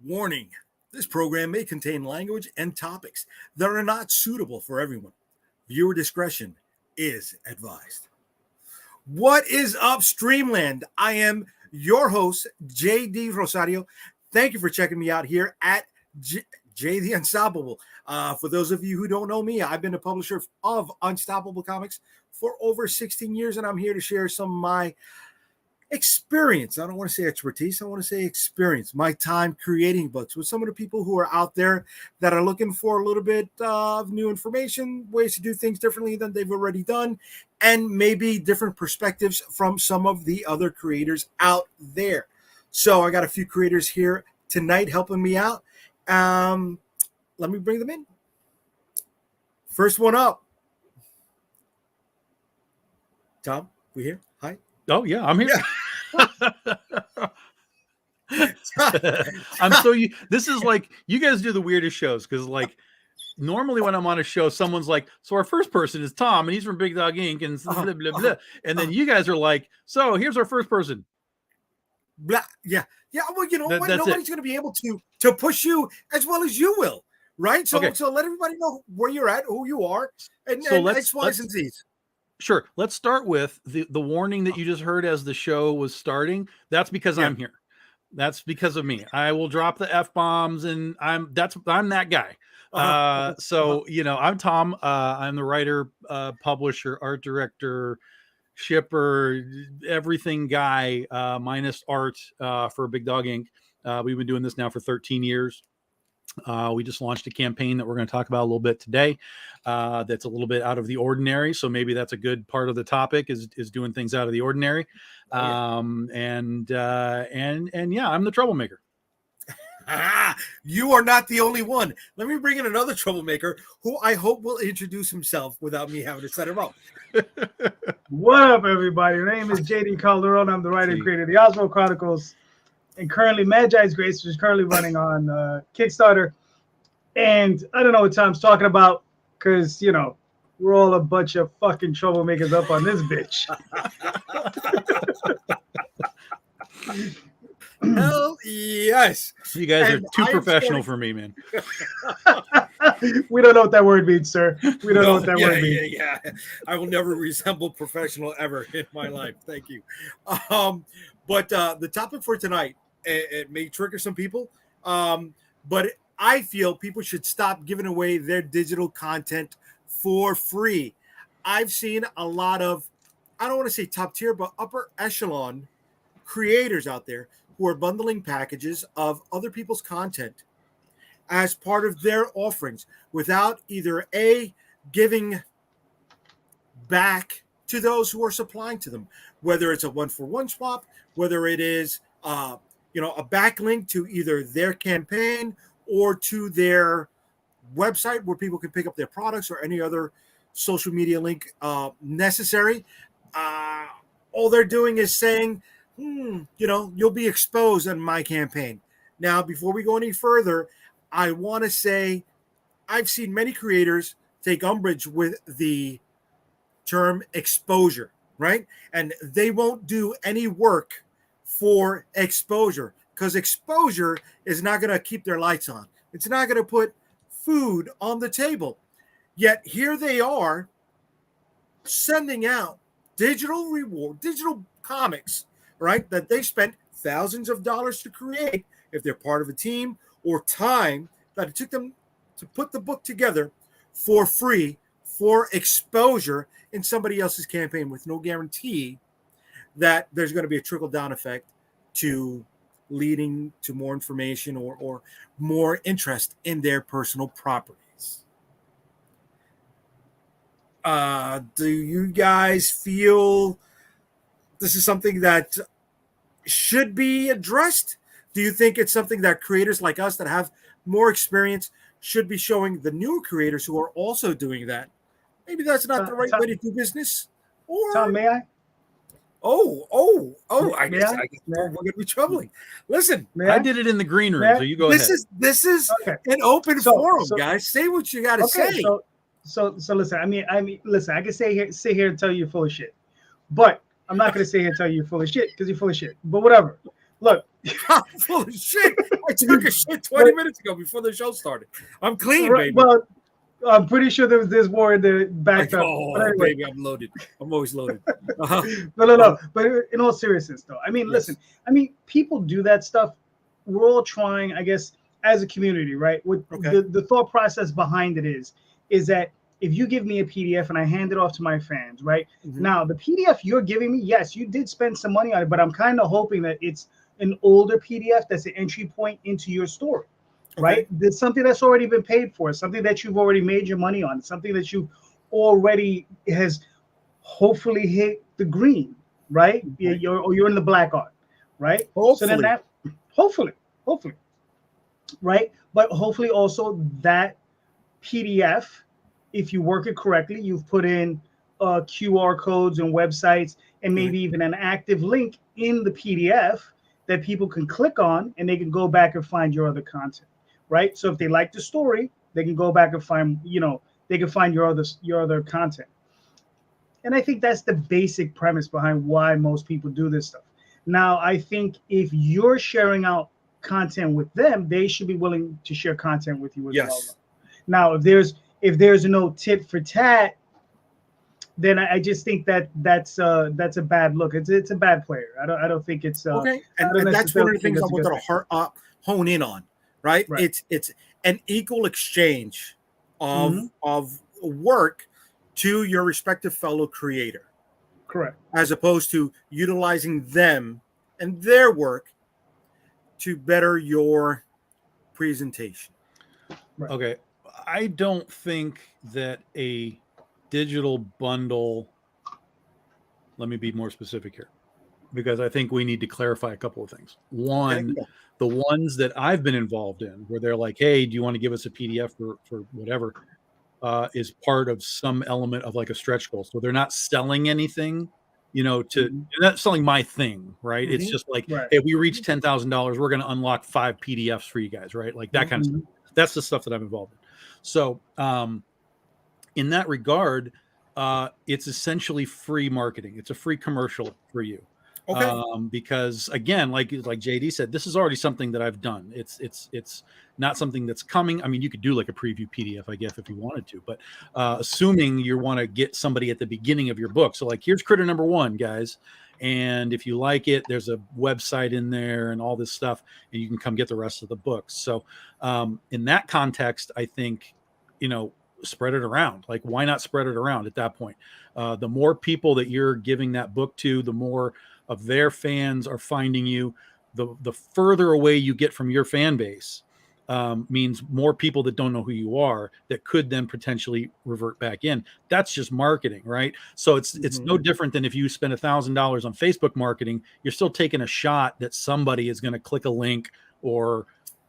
Warning: this program may contain language and topics that are not suitable for everyone. Viewer discretion is advised. What is up, Streamland? I am your host, JD Rosario. Thank you for checking me out here at J the Unstoppable. For those of you who don't know me, I've been a publisher of Unstoppable Comics for over 16 years, and I'm here to share some of my experience. I don't want to say expertise. I want to say experience. My time creating books with some of the people who are out there that are looking for a little bit of new information, ways to do things differently than they've already done, and maybe different perspectives from some of the other creators out there. So I got a few creators here tonight helping me out. Let me bring them in. First one up. Tom, we here? Hi. Oh, yeah, I'm here. Yeah. This is like, you guys do the weirdest shows because, like, normally when I'm on a show, someone's like, so our first person is Tom and he's from Big Dog Inc. and blah, blah, blah. And then you guys are like, so here's our first person. Blah. Yeah. Well, you know what? Nobody's going to be able to push you as well as you will, right? So, okay. So let everybody know where you're at, who you are, and X, Y's, and Z's. Sure. Let's start with the warning that you just heard as the show was starting. That's because I'm here. That's because of me. I will drop the F-bombs and I'm that guy. So, you know, I'm Tom. I'm the writer, publisher, art director, shipper, everything guy, minus art, for Big Dog Inc. We've been doing this now for 13 years. We just launched a campaign that we're going to talk about a little bit today. That's a little bit out of the ordinary. So maybe that's a good part of the topic is doing things out of the ordinary. And yeah, I'm the troublemaker. You are not the only one. Let me bring in another troublemaker who I hope will introduce himself without me having to set him up. What up, everybody? My name is JD Calderon. I'm the writer and creator of the Oswald Chronicles. And currently Magi's Grace, which is currently running on Kickstarter. And I don't know what Tom's talking about because, you know, we're all a bunch of fucking troublemakers up on this bitch. Hell yes. You guys are too professional for me, man. We don't know what that word means, sir. We don't know what that word means. Yeah. I will never resemble professional ever in my life. Thank you. But the topic for tonight, it may trigger some people, but I feel people should stop giving away their digital content for free. I've seen a lot of, I don't want to say top tier, but upper echelon creators out there who are bundling packages of other people's content as part of their offerings without either A, giving back to those who are supplying to them, whether it's a one-for-one swap, whether it is a backlink to either their campaign or to their website where people can pick up their products or any other social media link necessary. All they're doing is saying, you'll be exposed in my campaign. Now, before we go any further, I want to say I've seen many creators take umbrage with the term exposure, right? And they won't do any work for exposure because exposure is not going to keep their lights on. It's not going to put food on the table. Yet here they are sending out digital comics, right? That they spent thousands of dollars to create if they're part of a team, or time that it took them to put the book together for free for exposure in somebody else's campaign with no guarantee that there's going to be a trickle-down effect to leading to more information or more interest in their personal properties. Do you guys feel this is something that should be addressed? Do you think it's something that creators like us that have more experience should be showing the new creators who are also doing that? Maybe that's not the right way to do business. Or Tom, may I? I guess we're going to be troubling. Listen, I did it in the green room, so you go ahead. This is an open forum, guys. Say what you got to say. So listen. I mean, listen. I can sit here and tell you full of shit, but I'm not going to sit here and tell you full of shit because you're full of shit. But whatever. Look, I'm full of shit. I took a shit 20 minutes ago before the show started. I'm clean, baby. Well, I'm pretty sure there's more in the back up. Oh, But anyway. baby, I'm loaded. I'm always loaded. Uh-huh. No. But in all seriousness, though, I mean, Yes. listen. I mean, people do that stuff. We're all trying, I guess, as a community, right? With the thought process behind it is that if you give me a PDF and I hand it off to my fans, right? Mm-hmm. Now, the PDF you're giving me, yes, you did spend some money on it, but I'm kind of hoping that it's an older PDF that's an entry point into your story, right? It's something that's already been paid for, something that you've already made your money on, something that you already has hopefully hit the green, right? You're in the black art, right? Hopefully. So then that, hopefully, right? But hopefully also that PDF, if you work it correctly, you've put in QR codes and websites and maybe even an active link in the PDF that people can click on and they can go back and find your other content, right? So if they like the story, they can go back and find, they can find your other content. And I think that's the basic premise behind why most people do this stuff. Now, I think if you're sharing out content with them, they should be willing to share content with you as well. Now, if there's no tit for tat, then I just think that's a bad look. It's a bad player. I don't think it's okay. And that's one of the things I want to hone in on, right? It's an equal exchange of work to your respective fellow creator. Correct. As opposed to utilizing them and their work to better your presentation. Right. Okay. I don't think that a digital bundle, let me be more specific here, because I think we need to clarify a couple of things. One, the ones that I've been involved in where they're like, hey, do you want to give us a PDF for whatever, is part of some element of like a stretch goal. So they're not selling anything, they're not selling my thing, right? Mm-hmm. It's just like, hey, we reach $10,000, we're going to unlock 5 PDFs for you guys, right? Like that kind of stuff. That's the stuff that I'm involved in. So in that regard, it's essentially free marketing. It's a free commercial for you. Okay. Because again, like JD said, this is already something that I've done. It's not something that's coming. I mean, you could do like a preview PDF, I guess, if you wanted to, but assuming you want to get somebody at the beginning of your book. So like, here's critter number 1, guys. And if you like it, there's a website in there and all this stuff, and you can come get the rest of the books. So in that context, I think, spread it around. Like, why not spread it around at that point? The more people that you're giving that book to, the more of their fans are finding you. The further away you get from your fan base means more people that don't know who you are that could then potentially revert back in. That's just marketing, right? So it's no different than if you spend $1,000 on Facebook marketing, you're still taking a shot that somebody is going to click a link or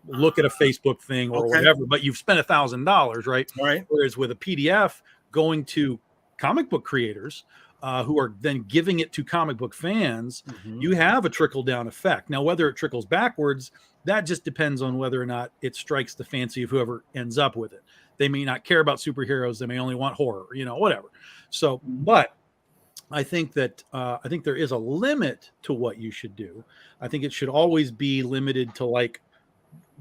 look at a Facebook thing or whatever, but you've spent $1,000, right? Right. Whereas with a PDF going to comic book creators who are then giving it to comic book fans, you have a trickle down effect. Now, whether it trickles backwards, that just depends on whether or not it strikes the fancy of whoever ends up with it. They may not care about superheroes. They may only want horror, whatever. So, but I think that I think there is a limit to what you should do. I think it should always be limited to like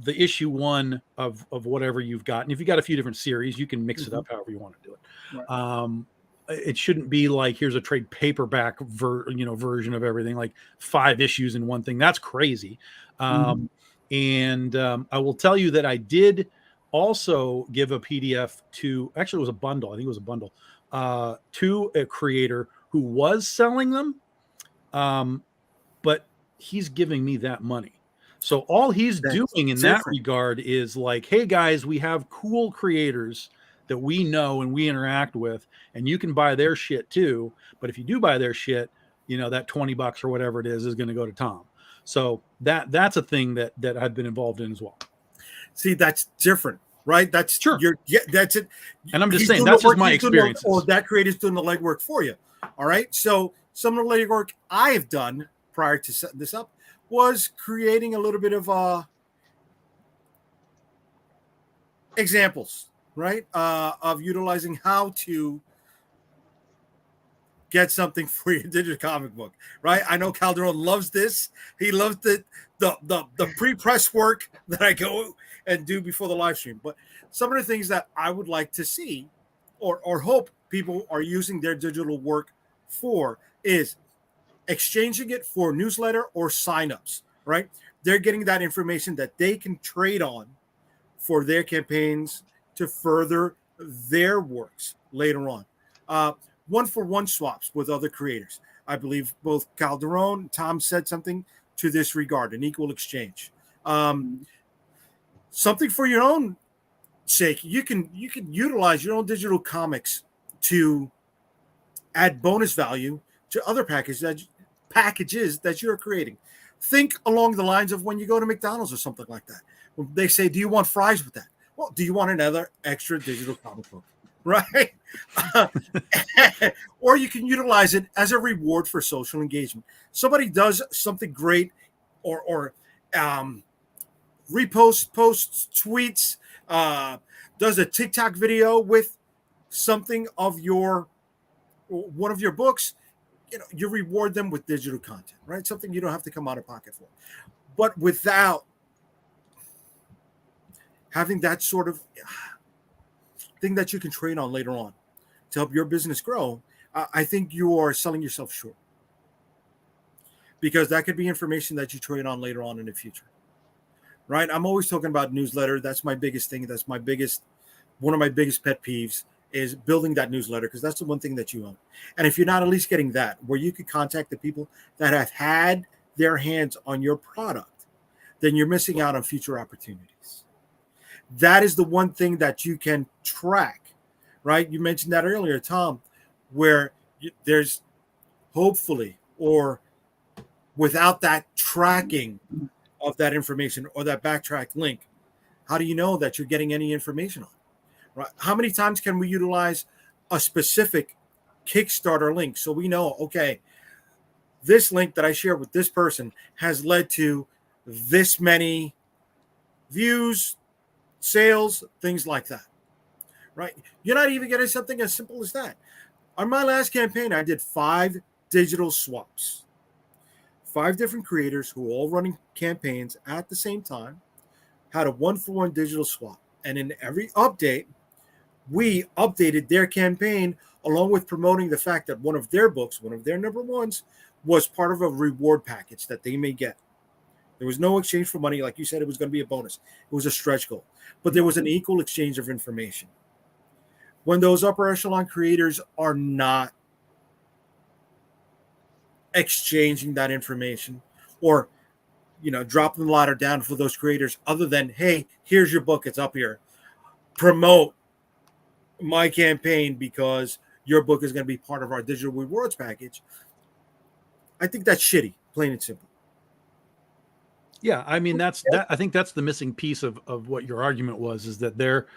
the issue 1 of whatever you've got. And if you got a few different series, you can mix it up however you want to do it. Right. It shouldn't be like, here's a trade paperback version of everything, like 5 issues in one thing. That's crazy. And I will tell you that I did also give a PDF to, actually it was a bundle. I think it was a bundle to a creator who was selling them. But he's giving me that money. So all he's doing in that regard is like, hey guys, we have cool creators that we know and we interact with, and you can buy their shit too. But if you do buy their shit, that $20 or whatever it is going to go to Tom. So that's a thing that I've been involved in as well. See, that's different, right? That's sure. That's it. And I'm just saying that's just my experience. Or that creator's doing the legwork for you. All right. So some of the legwork I have done prior to setting this up was creating a little bit of examples, right? Of utilizing how to get something for your digital comic book, right? I know Calderon loves this. He loves the pre-press work that I go and do before the live stream. But some of the things that I would like to see or hope people are using their digital work for is exchanging it for newsletter or signups, right? They're getting that information that they can trade on for their campaigns to further their works later on. One-for-one swaps with other creators. I believe both Calderon and Tom said something to this regard, an equal exchange. Something for your own sake. You can utilize your own digital comics to add bonus value to other packages that you're creating. Think along the lines of when you go to McDonald's or something like that. When they say, do you want fries with that? Well, do you want another extra digital comic book? Right? Or you can utilize it as a reward for social engagement. Somebody does something great or reposts, posts, tweets, does a TikTok video with something of one of your books, you reward them with digital content, right? Something you don't have to come out of pocket for. But without having that sort of thing that you can trade on later on to help your business grow, I think you are selling yourself short. Because that could be information that you trade on later on in the future. Right? I'm always talking about newsletter. That's my biggest thing. That's one of my biggest pet peeves is building that newsletter, because that's the one thing that you own. And if you're not at least getting that, where you could contact the people that have had their hands on your product, then you're missing out on future opportunities. That is the one thing that you can track, right? You mentioned that earlier, Tom, where there's hopefully, or without that tracking of that information or that backtrack link, how do you know that you're getting any information on? Right? How many times can we utilize a specific Kickstarter link so we know, okay, this link that I share with this person has led to this many views, sales, things like that, right? You're not even getting something as simple as that. On my last campaign, I did 5 digital swaps. 5 different creators who were all running campaigns at the same time had a 1-for-1 digital swap. And in every update, we updated their campaign along with promoting the fact that one of their books, one of their number ones, was part of a reward package that they may get. There was no exchange for money. Like you said, it was going to be a bonus. It was a stretch goal. But there was an equal exchange of information. When those upper echelon creators are not exchanging that information or dropping the ladder down for those creators, other than, hey, here's your book, it's up here, promote my campaign because your book is going to be part of our digital rewards package, I think that's shitty, plain and simple. Yeah, I mean that. I think that's the missing piece of what your argument was, is that they're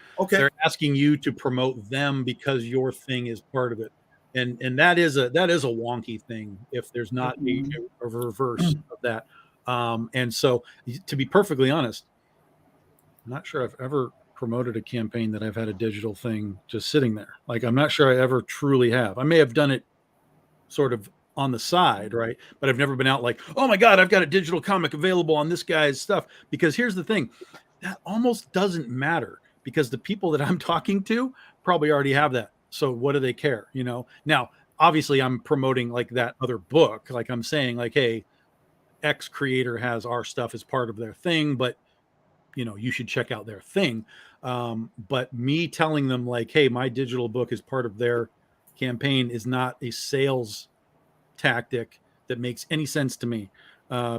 asking you to promote them because your thing is part of it. And that is a wonky thing if there's not a reverse of that. And so, to be perfectly honest, I'm not sure I've ever promoted a campaign that I've had a digital thing just sitting there. Like, I'm not sure I ever truly have. I may have done it sort of on the side, right? But I've never been out like, oh my God, I've got a digital comic available on this guy's stuff. Because here's the thing, that almost doesn't matter, because the people that I'm talking to probably already have that. So what do they care? Now, obviously I'm promoting like that other book. Like I'm saying like, hey, X creator has our stuff as part of their thing, but you should check out their thing. But me telling them like, hey, my digital book is part of their campaign is not a sales tactic that makes any sense to me,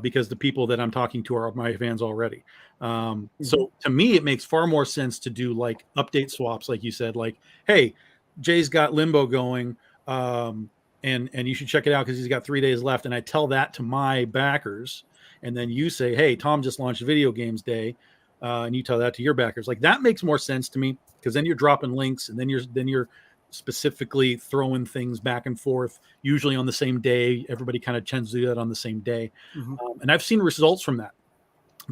because the people that I'm talking to are my fans already. So to me, it makes far more sense to do like update swaps, like you said, like, hey, Jay's got Limbo going, and you should check it out because he's got 3 days left. And I tell that to my backers, and then you say, hey, Tom just launched Video Games Day, and you tell that to your backers. Like, that makes more sense to me, because then you're dropping links, and then you're specifically throwing things back and forth, usually on the same day. Everybody kind of tends to do that on the same day. And I've seen results from that.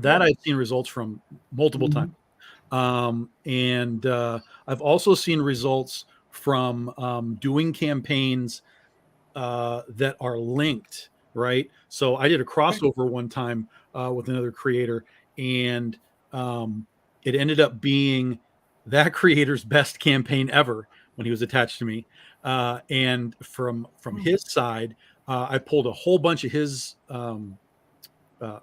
I've seen results from multiple times. And I've also seen results from doing campaigns that are linked, right? So I did a crossover one time with another creator, and it ended up being that creator's best campaign ever when he was attached to me. And from his side, I pulled a whole bunch of his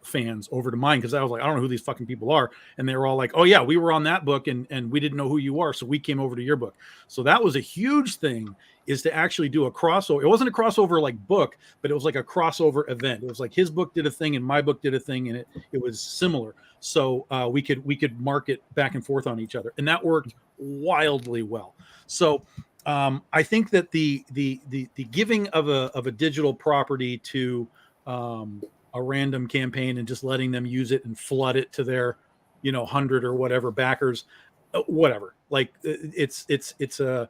fans over to mine, because I was like, I don't know who these fucking people are, and they were all like, oh yeah, we were on that book, and we didn't know who you are, so we came over to your book. So that was a huge thing, is to actually do a crossover. It wasn't a crossover like book, but it was like a crossover event. It was like his book did a thing and my book did a thing, and it was similar. So we could market back and forth on each other, and that worked wildly well. So I think that the giving of a digital property to a random campaign and just letting them use it and flood it to their 100 or whatever backers, whatever, like it's an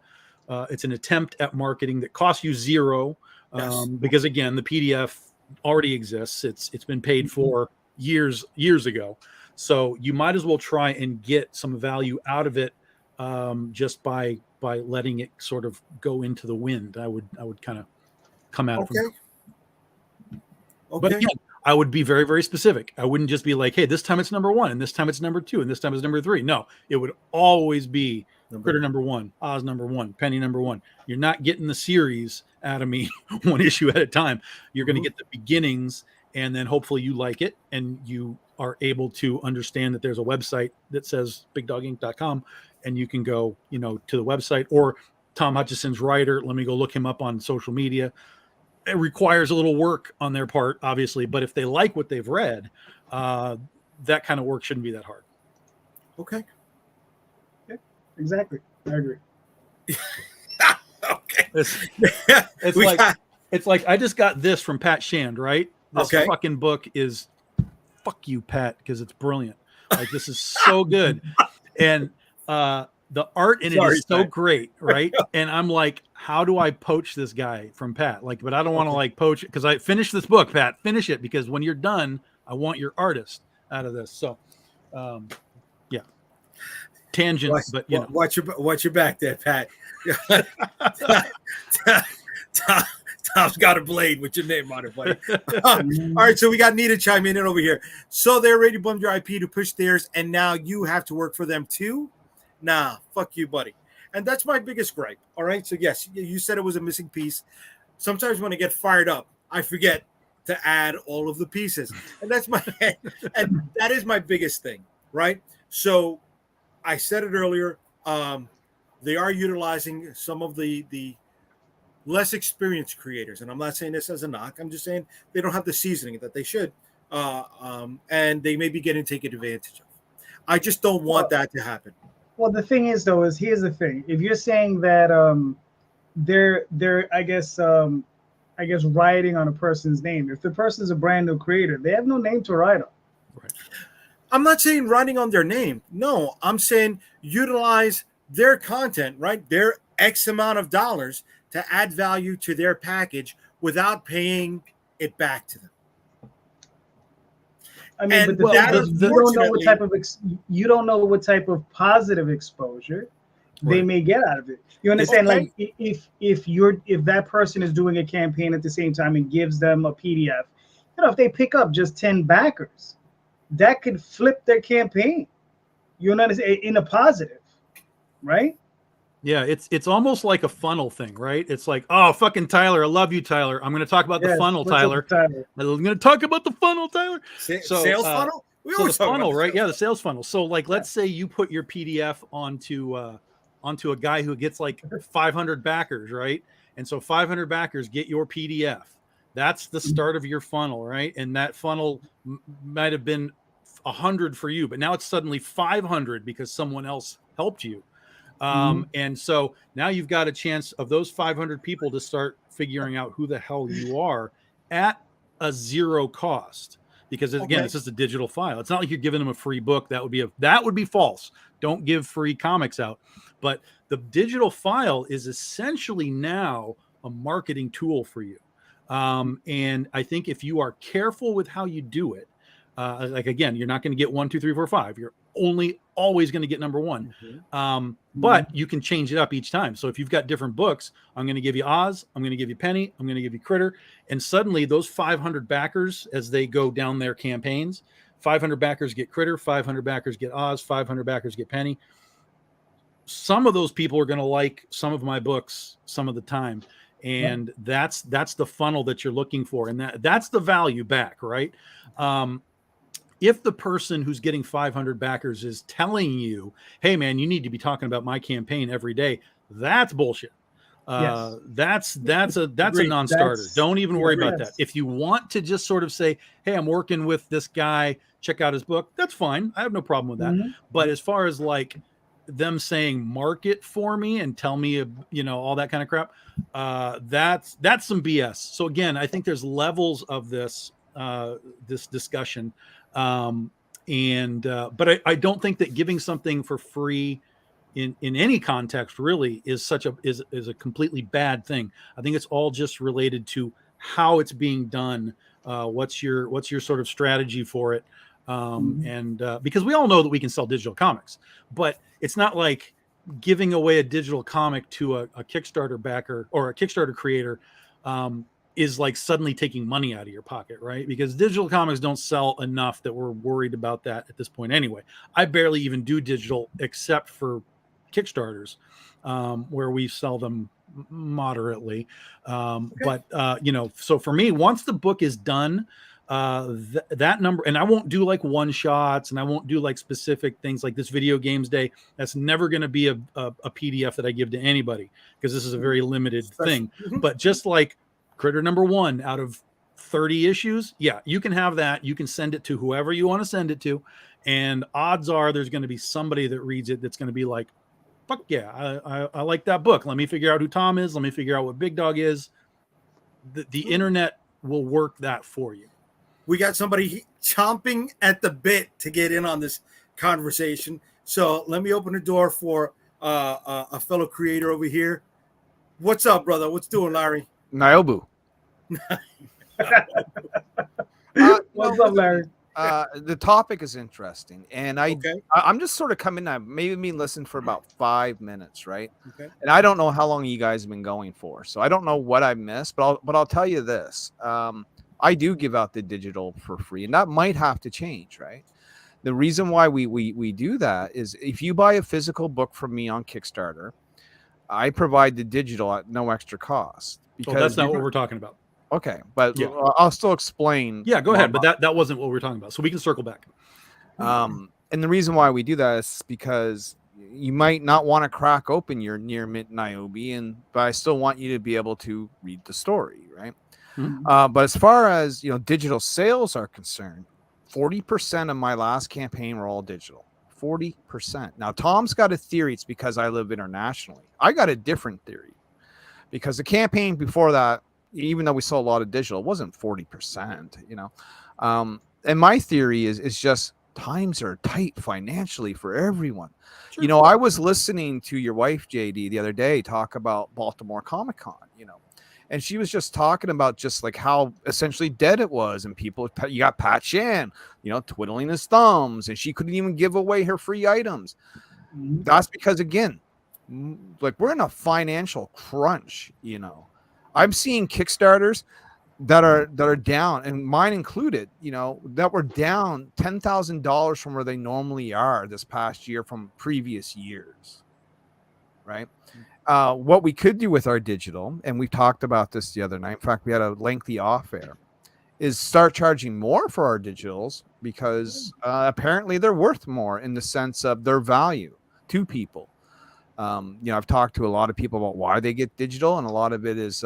attempt at marketing that costs you zero. Yes. Because again, the PDF already exists. It's been paid for years ago, so you might as well try and get some value out of it, just by letting it sort of go into the wind. I would kind of come at it from. Okay. But again, I would be very, very specific. I wouldn't just be like, hey, this time it's number 1, and this time it's number 2, and this time it's number 3. No, it would always be Critter number 1, Oz number 1, Penny number 1. You're not getting the series out of me one issue at a time. You're going to get the beginnings, and then hopefully you like it, and you are able to understand that there's a website that says bigdoginc.com, and you can go, to the website, or Tom Hutchison's writer. Let me go look him up on social media. It requires a little work on their part, obviously, but if they like what they've read, that kind of work shouldn't be that hard. Okay. Yeah, exactly. I agree. Okay. It's like I just got this from Pat Shand, right? This fucking book is, fuck you, Pat, because it's brilliant. Like, this is so good. And the art in it is so great, right? And I'm like, how do I poach this guy from Pat? Like, but I don't want to like poach it, because I finished this book, Pat. Finish it, because when you're done, I want your artist out of this. So, yeah, tangent, but watch your back there, Pat. Tom's got a blade with your name on it, buddy. All right, so we got Nita chiming in over here. So they're ready to bump your IP to push theirs, and now you have to work for them too? Nah, fuck you, buddy. And that's my biggest gripe. All right. So yes, you said it was a missing piece. Sometimes when I get fired up, I forget to add all of the pieces. And and that is my biggest thing. Right. So I said it earlier. They are utilizing some of the less experienced creators. And I'm not saying this as a knock. I'm just saying they don't have the seasoning that they should. And they may be getting taken advantage of. I just don't want that to happen. Well, the thing is, though, here's the thing. If you're saying that they're I guess writing on a person's name. If the person's a brand new creator, they have no name to write on. Right. I'm not saying writing on their name. No, I'm saying utilize their content, right? Their X amount of dollars to add value to their package without paying it back to them. I mean, but you don't know what type of positive exposure they may get out of it. You understand? Like if that person is doing a campaign at the same time and gives them a PDF, if they pick up just 10 backers, that could flip their campaign. You understand? In a positive, right? Yeah, it's almost like a funnel thing, right? It's like, oh, fucking Tyler, I love you, Tyler. I'm going to talk about the funnel, Tyler. I'm going to talk about the funnel, Tyler. Sales funnel? We always the funnel, right? Yeah, the sales funnel. So, like, let's say you put your PDF onto a guy who gets like 500 backers, right? And so 500 backers get your PDF. That's the start of your funnel, right? And that funnel might have been 100 for you, but now it's suddenly 500 because someone else helped you. And so now you've got a chance of those 500 people to start figuring out who the hell you are at a zero cost. Because again, it's just a digital file. It's not like you're giving them a free book. That would be false. Don't give free comics out. But the digital file is essentially now a marketing tool for you. And I think if you are careful with how you do it, like again, you're not going to get 1, 2, 3, 4, 5. You're only always going to get number one. But you can change it up each time. So if you've got different books, I'm going to give you Oz, I'm going to give you Penny, I'm going to give you Critter. And suddenly those 500 backers, as they go down their campaigns, 500 backers get Critter, 500 backers get Oz, 500 backers get Penny. Some of those people are going to like some of my books some of the time. And that's the funnel that you're looking for. And that's the value back, right? If the person who's getting 500 backers is telling you, hey man, you need to be talking about my campaign every day, that's bullshit. That's a non-starter. Don't even worry about that. If you want to just sort of say, hey, I'm working with this guy, check out his book, that's fine. I have no problem with that. But as far as like them saying market for me and tell me, all that kind of crap, that's some BS. So again, I think there's levels of this discussion. But I don't think that giving something for free in any context really is a completely bad thing. I think it's all just related to how it's being done. What's your sort of strategy for it? Because we all know that we can sell digital comics, but it's not like giving away a digital comic to a Kickstarter backer or a Kickstarter creator, is like suddenly taking money out of your pocket, right? Because digital comics don't sell enough that we're worried about that at this point anyway. I barely even do digital except for Kickstarters, where we sell them moderately. But so for me, once the book is done, that number, and I won't do like one shots and I won't do like specific things like this video games day. That's never going to be a PDF that I give to anybody because this is a very limited thing. But just like Critter number 1 out of 30 issues, yeah, you can have that. You can send it to whoever you want to send it to, and odds are there's going to be somebody that reads it that's going to be like, fuck yeah, I like that book. Let me figure out who Tom is. Let me figure out what Big Dog is. The internet will work that for you. We got somebody chomping at the bit to get in on this conversation, so let me open the door for a fellow creator over here. What's up, brother? What's doing, Larry? Nyobi. What's up, Larry? The topic is interesting, and I'm just sort of coming out. Maybe me listen for about 5 minutes, right? Okay. And I don't know how long you guys have been going for, so I don't know what I missed. But I'll tell you this: I do give out the digital for free, and that might have to change, right? The reason why we do that is if you buy a physical book from me on Kickstarter, I provide the digital at no extra cost. Because that's not what we're talking about. Okay, but yeah. I'll still explain. Yeah, go ahead. But that wasn't what we're talking about. So we can circle back. And the reason why we do that is because you might not want to crack open your near mint Nyobi, but I still want you to be able to read the story, right? But as far as digital sales are concerned, 40% of my last campaign were all digital. 40%. Now Tom's got a theory. It's because I live internationally. I got a different theory. Because the campaign before that, even though we saw a lot of digital, it wasn't 40%, and my theory is just times are tight financially for everyone. Sure. I was listening to your wife, JD, the other day talk about Baltimore Comic Con, and she was just talking about just like how essentially dead it was. And you got Pat Shan, twiddling his thumbs, and she couldn't even give away her free items. That's because, again, like we're in a financial crunch, I'm seeing Kickstarters that are down, and mine included, that were down $10,000 from where they normally are this past year from previous years. Right. What we could do with our digital, and we talked about this the other night. In fact, we had a lengthy off air, is start charging more for our digitals because apparently they're worth more in the sense of their value to people. I've talked to a lot of people about why they get digital, and a lot of it is,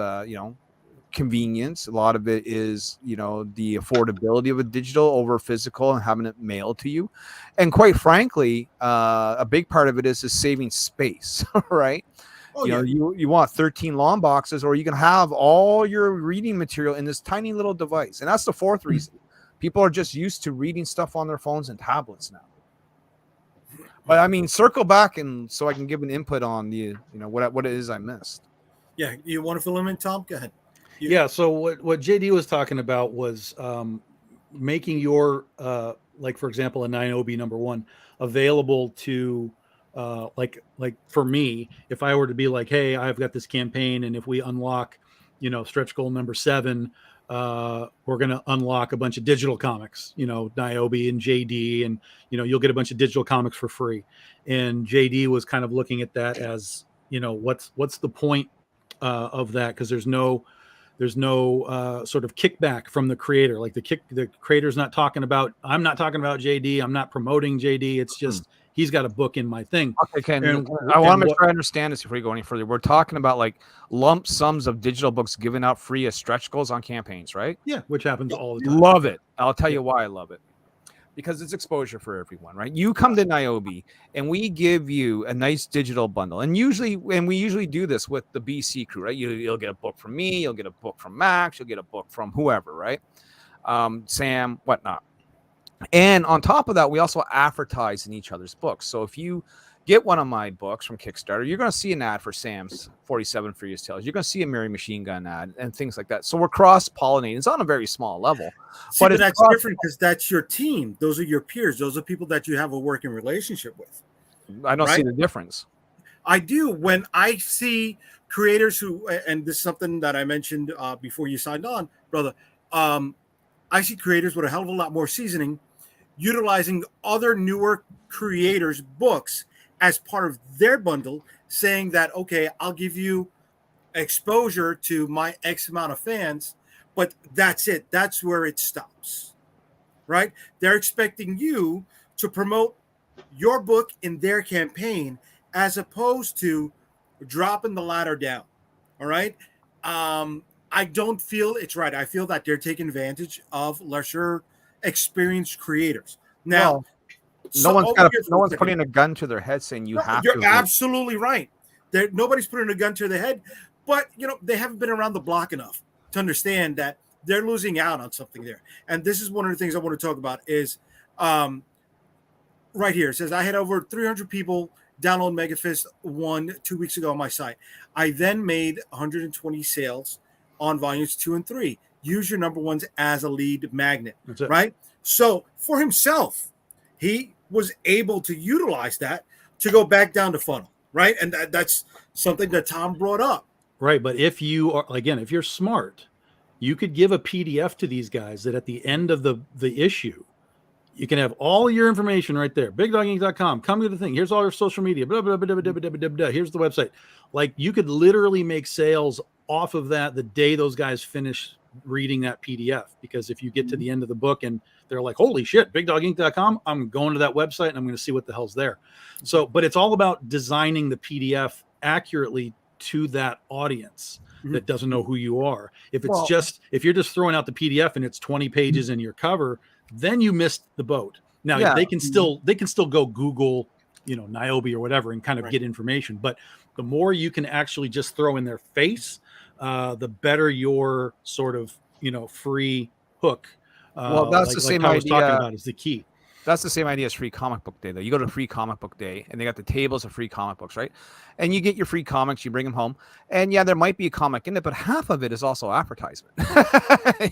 convenience. A lot of it is, the affordability of a digital over physical and having it mailed to you. And quite frankly, a big part of it is saving space, right? Oh, you want 13 long boxes, or you can have all your reading material in this tiny little device. And that's the fourth reason. People are just used to reading stuff on their phones and tablets now. But I mean, circle back and so I can give an input on the, what it is I missed. Yeah, you want to fill him in, Tom? Go ahead. Yeah. So what JD was talking about was making your, like for example, a Nyobi number 1 available to like for me, if I were to be like, hey, I've got this campaign, and if we unlock, stretch goal number 7, we're going to unlock a bunch of digital comics, Nyobi and JD, and you'll get a bunch of digital comics for free. And JD was kind of looking at that as, what's the point of that, because there's no sort of kickback from the creator. Like the creator's not talking about, I'm not talking about JD, I'm not promoting JD, it's just he's got a book in my thing. Okay, Ken, I want to make sure I understand this before you go any further. We're talking about like lump sums of digital books given out free as stretch goals on campaigns, right? Yeah, which happens all the time. Love it. I'll tell you why I love it. Because it's exposure for everyone, right? You come to Nyobi and we give you a nice digital bundle. And we usually do this with the BC crew, right? You'll get a book from me, you'll get a book from Max, you'll get a book from whoever, right? Sam, whatnot. And on top of that, we also advertise in each other's books. So if you get one of my books from Kickstarter, you're going to see an ad for Sam's 47 Furious Tales. You're going to see a Mary Machine Gun ad and things like that. So we're cross-pollinating. It's on a very small level. See, but that's different because that's your team. Those are your peers. Those are people that you have a working relationship with. I don't see the difference. I do. When I see creators who, and this is something that I mentioned before you signed on, brother, I see creators with a hell of a lot more seasoning utilizing other newer creators' books as part of their bundle, saying that, okay, I'll give you exposure to my X amount of fans, but that's it. That's where it stops, right? They're expecting you to promote your book in their campaign as opposed to dropping the ladder down, all right? I don't feel it's right. I feel that they're taking advantage of lesser experienced creators. Now, no one's putting a gun to their head saying you have to. You're absolutely right. Nobody's putting a gun to their head, but they haven't been around the block enough to understand that they're losing out on something there. And this is one of the things I want to talk about is right here. It says I had over 300 people download Megafist 1 2 weeks ago on my site. I then made 120 sales on volumes 2 and 3. Use your number ones as a lead magnet, right? So for himself, he was able to utilize that to go back down the funnel, right? And that's something that Tom brought up. Right, but if you are, again, if you're smart, you could give a PDF to these guys that at the end of the issue, you can have all your information right there. BigDogInc.com. Come to the thing. Here's all your social media. Blah, blah, blah, blah, blah, blah, blah. Here's the website. Like you could literally make sales off of that the day those guys finish reading that PDF, because if you get to the end of the book and they're like, holy shit, BigDogInc.com, I'm going to that website and I'm going to see what the hell's there. So, but it's all about designing the PDF accurately to that audience that doesn't know who you are. If it's if you're just throwing out the PDF and it's 20 pages in your cover, then you missed the boat. Now they can still go Google, Nyobi or whatever and kind of get information. But the more you can actually just throw in their face, the better your sort of free hook. That's the same I idea. was talking about is the key. That's the same idea as Free Comic Book Day, though. You go to Free Comic Book Day, and they got the tables of free comic books, right? And you get your free comics, you bring them home, and there might be a comic in it, but half of it is also advertisement.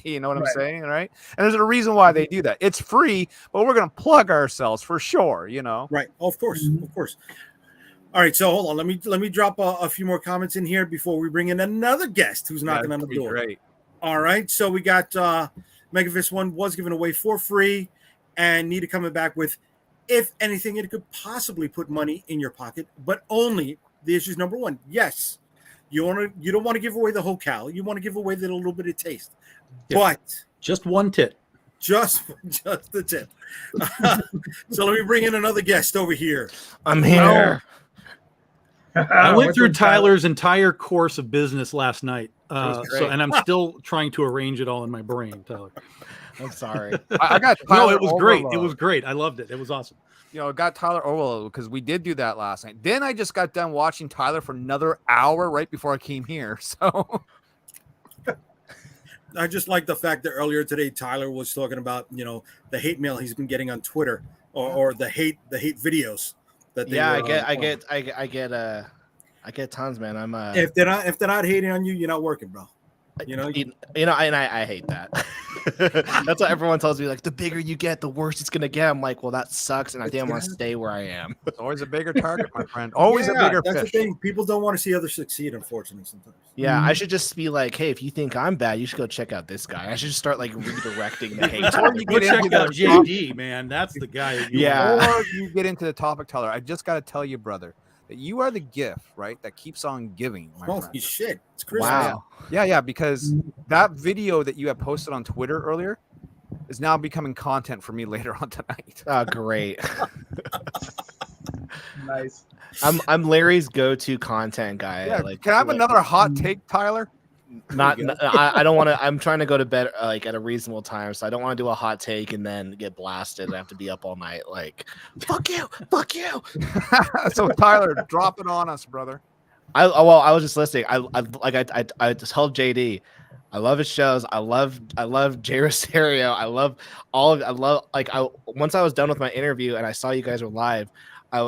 You know what I'm saying, right? And there's a reason why they do that. It's free, but we're going to plug ourselves for sure, Right. Of course. All right, so hold on. Let me drop a few more comments in here before we bring in another guest who's knocking on the door. Great. All right, so we got Megafist 1 was given away for free, and Nita coming back with, if anything, it could possibly put money in your pocket, but only the issue's number 1. Yes, you don't want to give away the whole cow. You want to give away the little bit of taste, but just one tit. Just the tip. So let me bring in another guest over here. I'm here. I went through Tyler's entire course of business last night, and I'm still trying to arrange it all in my brain, Tyler. I'm sorry. I got Tyler it was great. It was great. I loved it. It was awesome. Got Tyler overload because we did do that last night. Then I just got done watching Tyler for another hour right before I came here. So I just like the fact that earlier today Tyler was talking about the hate mail he's been getting on Twitter or the hate videos that they I get tons, man. I'm if they're not hating on you, you're not working, bro. and I hate that. That's what everyone tells me. Like, the bigger you get, the worse it's gonna get. I'm like, well, that sucks, and I think I'm gonna stay where I am. It's always a bigger target, my friend. Always a bigger that's fish. the thing. People don't want to see others succeed, unfortunately, sometimes. Yeah, I should just be like, hey, if you think I'm bad, you should go check out this guy. I should just start like redirecting the hate. Before you Go get check into out the JD, man. That's the guy. That you Yeah. want. Before you get into the topic, Tyler, I just got to tell you, brother, that you are the gift, right? That keeps on giving, my Holy friend. shit. It's Christmas. Wow. Yeah, because that video that you have posted on Twitter earlier is now becoming content for me later on tonight. Oh, great. Nice. I'm Larry's go-to content guy. Yeah, Like, can I have like, another hot take, Tyler? I don't want to. I'm trying to go to bed like at a reasonable time, so I don't want to do a hot take and then get blasted and have to be up all night. Like, fuck you. So Tyler, drop it on us, brother. I was just listening. I just told JD, I love his shows. I love Jay Rosario. Once I was done with my interview and I saw you guys were live,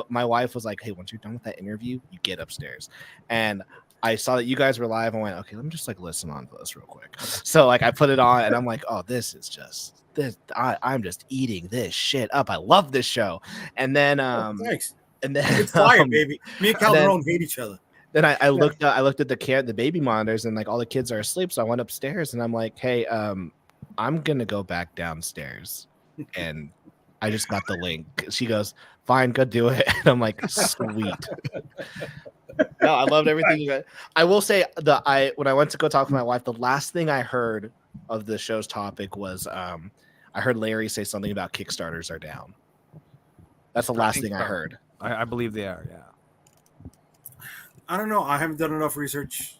my wife was like, hey, once you're done with that interview, you get upstairs. And I saw that you guys were live and went, okay, let me just like listen on to this real quick. So like I put it on and I'm like, oh, this is just this. I'm just eating this shit up. I love this show. And then Thanks. and then It's fire, baby. Me and Calderon hate each other. Then I looked at the baby monitors and like all the kids are asleep. So I went upstairs and I'm like, hey, I'm gonna go back downstairs. And I just got the link. She goes, fine, go do it. And I'm like, sweet. No, I loved everything you guys. I will say when I went to go talk to my wife, the last thing I heard of the show's topic was I heard Larry say something about Kickstarters are down. That's the last thing I heard. I believe they are, yeah. I don't know. I haven't done enough research,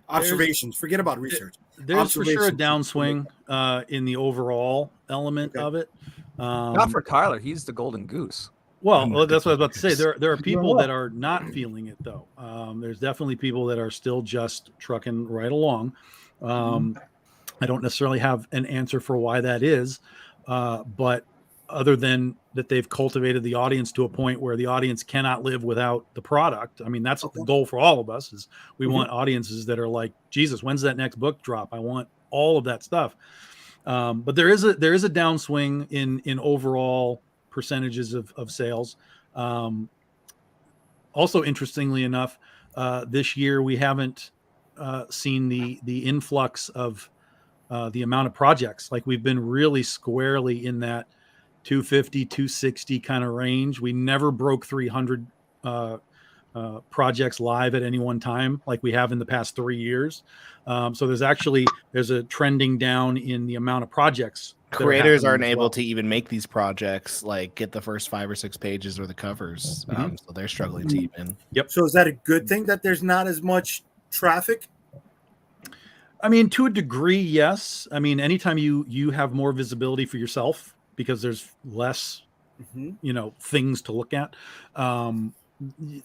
observations. Forget about research. There's for sure a Observations. downswing in the overall element of it. Not for Tyler. He's the golden goose. Well, that's what I was about to say. There are people that are not feeling it though. There's definitely people that are still just trucking right along. I don't necessarily have an answer for why that is, but other than that, they've cultivated the audience to a point where the audience cannot live without the product. I mean, that's the goal for all of us. Is we want audiences that are like, Jesus, when's that next book drop? I want all of that stuff. But there is a downswing in overall percentages of sales. Also, interestingly enough, this year we haven't seen the influx of the amount of projects. Like we've been really squarely in that 250, 260 kind of range. We never broke 300 projects live at any one time like we have in the past 3 years. So there's a trending down in the amount of projects. Creators aren't able to even make these projects like get the first 5 or 6 pages or the covers. So they're struggling to even. Yep. So is that a good thing that there's not as much traffic? I mean, to a degree, yes. I mean, anytime you have more visibility for yourself because there's less, things to look at,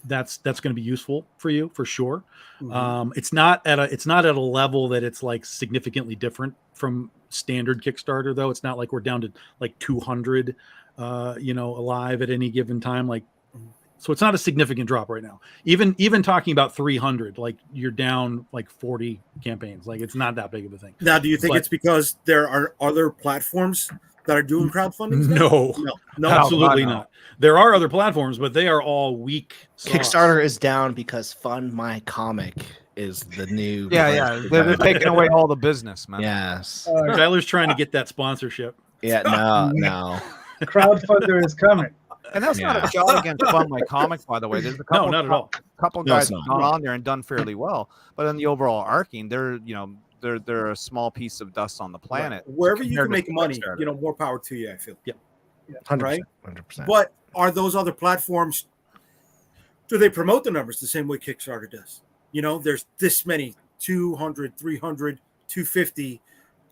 that's going to be useful for you for sure. It's not at a level that it's like significantly different from standard Kickstarter though. It's not like we're down to like 200 alive at any given time, like so it's not a significant drop right now. Even talking about 300, like you're down like 40 campaigns, like it's not that big of a thing. Now, do you think it's because there are other platforms that are doing crowdfunding? No, absolutely not. There are other platforms, but they are all weak sauce. Kickstarter is down because Fund My Comic is the new. They're taking away all the business, man. Yes. Tyler's trying to get that sponsorship. Yeah. No. Crowdfunder is coming. And that's not a shot against Fund My Comic, by the way. There's a couple, not at all. Couple guys have gone on there and done fairly well, but in the overall arcing, they're a small piece of dust on the planet. Right. Wherever you can make money, more power to you. I feel. Yeah. 100%, right. 100%. But are those other platforms? Do they promote the numbers the same way Kickstarter does? There's this many 200, 300, 250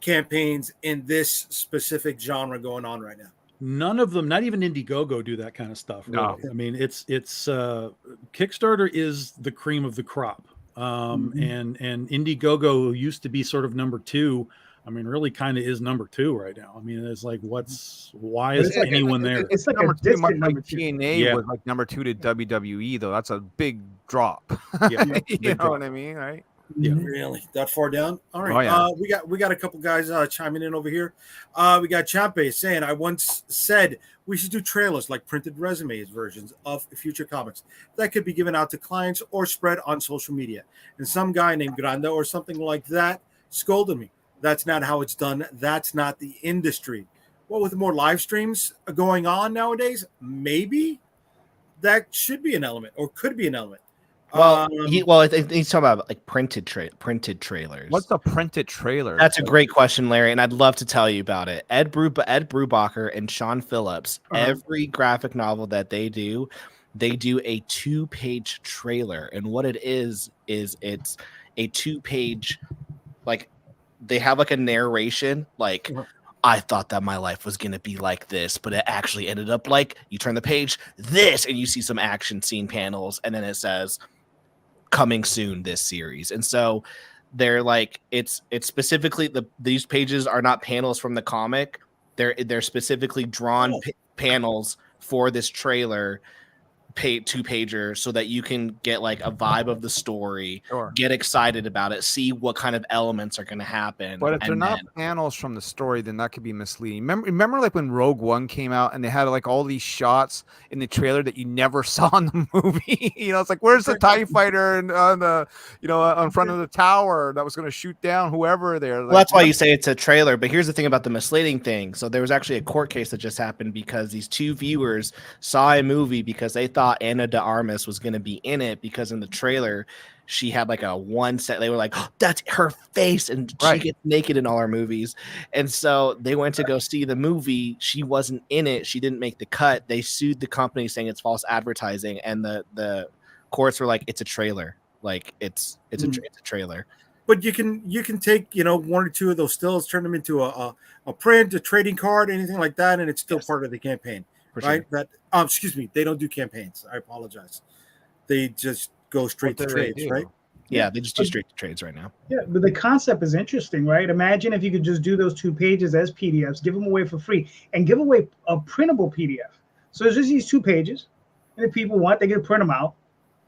campaigns in this specific genre going on right now. None of them, not even Indiegogo, do that kind of stuff. Really. No. I mean, it's Kickstarter is the cream of the crop, and Indiegogo used to be sort of number 2. I mean, really kind of is number 2 right now. I mean, it's like, why is anyone there? It's like number a 2, distant like number 2. TNA was like number 2 to WWE, though. That's a big drop. Yeah, you know what I mean, right? Yeah. Really, that far down? All right. Oh, yeah. We got a couple guys chiming in over here. We got Champe saying, "I once said we should do trailers like printed resumes versions of future comics that could be given out to clients or spread on social media." And some guy named Granda or something like that scolded me. That's not how it's done. That's not the industry. Well, with more live streams going on nowadays, maybe that should be an element or could be an element. Well, I think he's talking about like printed trailers. What's a printed trailer? That's a great question, Larry, and I'd love to tell you about it. Ed Brubacher and Sean Phillips, every graphic novel that they do a 2-page trailer. And what it is it's a 2-page, like they have like a narration, like I thought that my life was going to be like this, but it actually ended up like you turn the page, this, and you see some action scene panels, and then it says coming soon this series. And so they're like, it's specifically these pages are not panels from the comic. They're specifically drawn panels for this trailer, 2-pager, so that you can get like a vibe of the story, get excited about it, see what kind of elements are going to happen. But if they're not panels from the story, then that could be misleading. Remember like when Rogue One came out and they had like all these shots in the trailer that you never saw in the movie. It's like, where's the TIE fighter and on the on front of the tower that was going to shoot down whoever there? Well, that's why you say it's a trailer. But here's the thing about the misleading thing. So there was actually a court case that just happened because these 2 viewers saw a movie because they thought Anna de Armas was going to be in it, because in the trailer she had like a one set. They were like, oh, that's her face, and she gets naked in all our movies. And so they went to go see the movie. She wasn't in it. She didn't make the cut. They sued the company saying it's false advertising, and the courts were like, it's a trailer. Like it's a trailer. But you can take 1 or 2 of those stills, turn them into a print, a trading card, anything like that, and it's still part of the campaign. Right? Sure. That excuse me, they don't do campaigns. I apologize. They just go straight to trades, right? Yeah, they just do straight to trades right now. Yeah, but the concept is interesting, right? Imagine if you could just do those 2 pages as PDFs, give them away for free, and give away a printable PDF. So there's just these 2 pages, and if people want, they can print them out,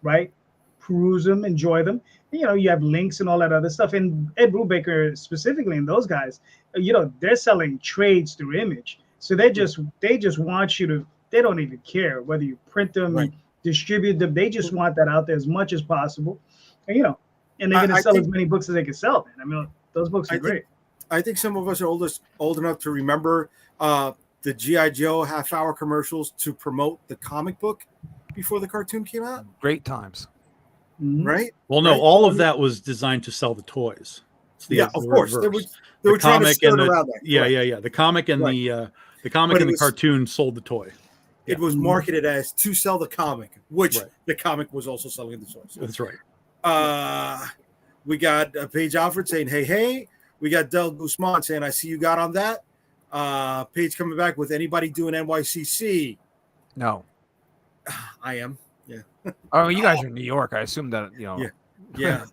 right? Peruse them, enjoy them. You have links and all that other stuff. And Ed Brubaker specifically, and those guys, they're selling trades through Image. So they just want you to. They don't even care whether you print them, distribute them. They just want that out there as much as possible, and and they're going to sell as many books as they can sell. Man. I mean, those books are great. I think some of us are old enough to remember the G.I. Joe half-hour commercials to promote the comic book before the cartoon came out. Great times, right? Well, no, all of that was designed to sell the toys. Of course, they were trying to skirt around that. Yeah. The comic and the comic and the cartoon sold the toy. It was marketed as to sell the comic, which the comic was also selling the toys. That's right. We got Paige Alfred saying, hey. We got Del Guzman saying, I see you got on that. Paige coming back with anybody doing NYCC. No. I am. Yeah. Oh, you guys are in New York. I assume that, Yeah. you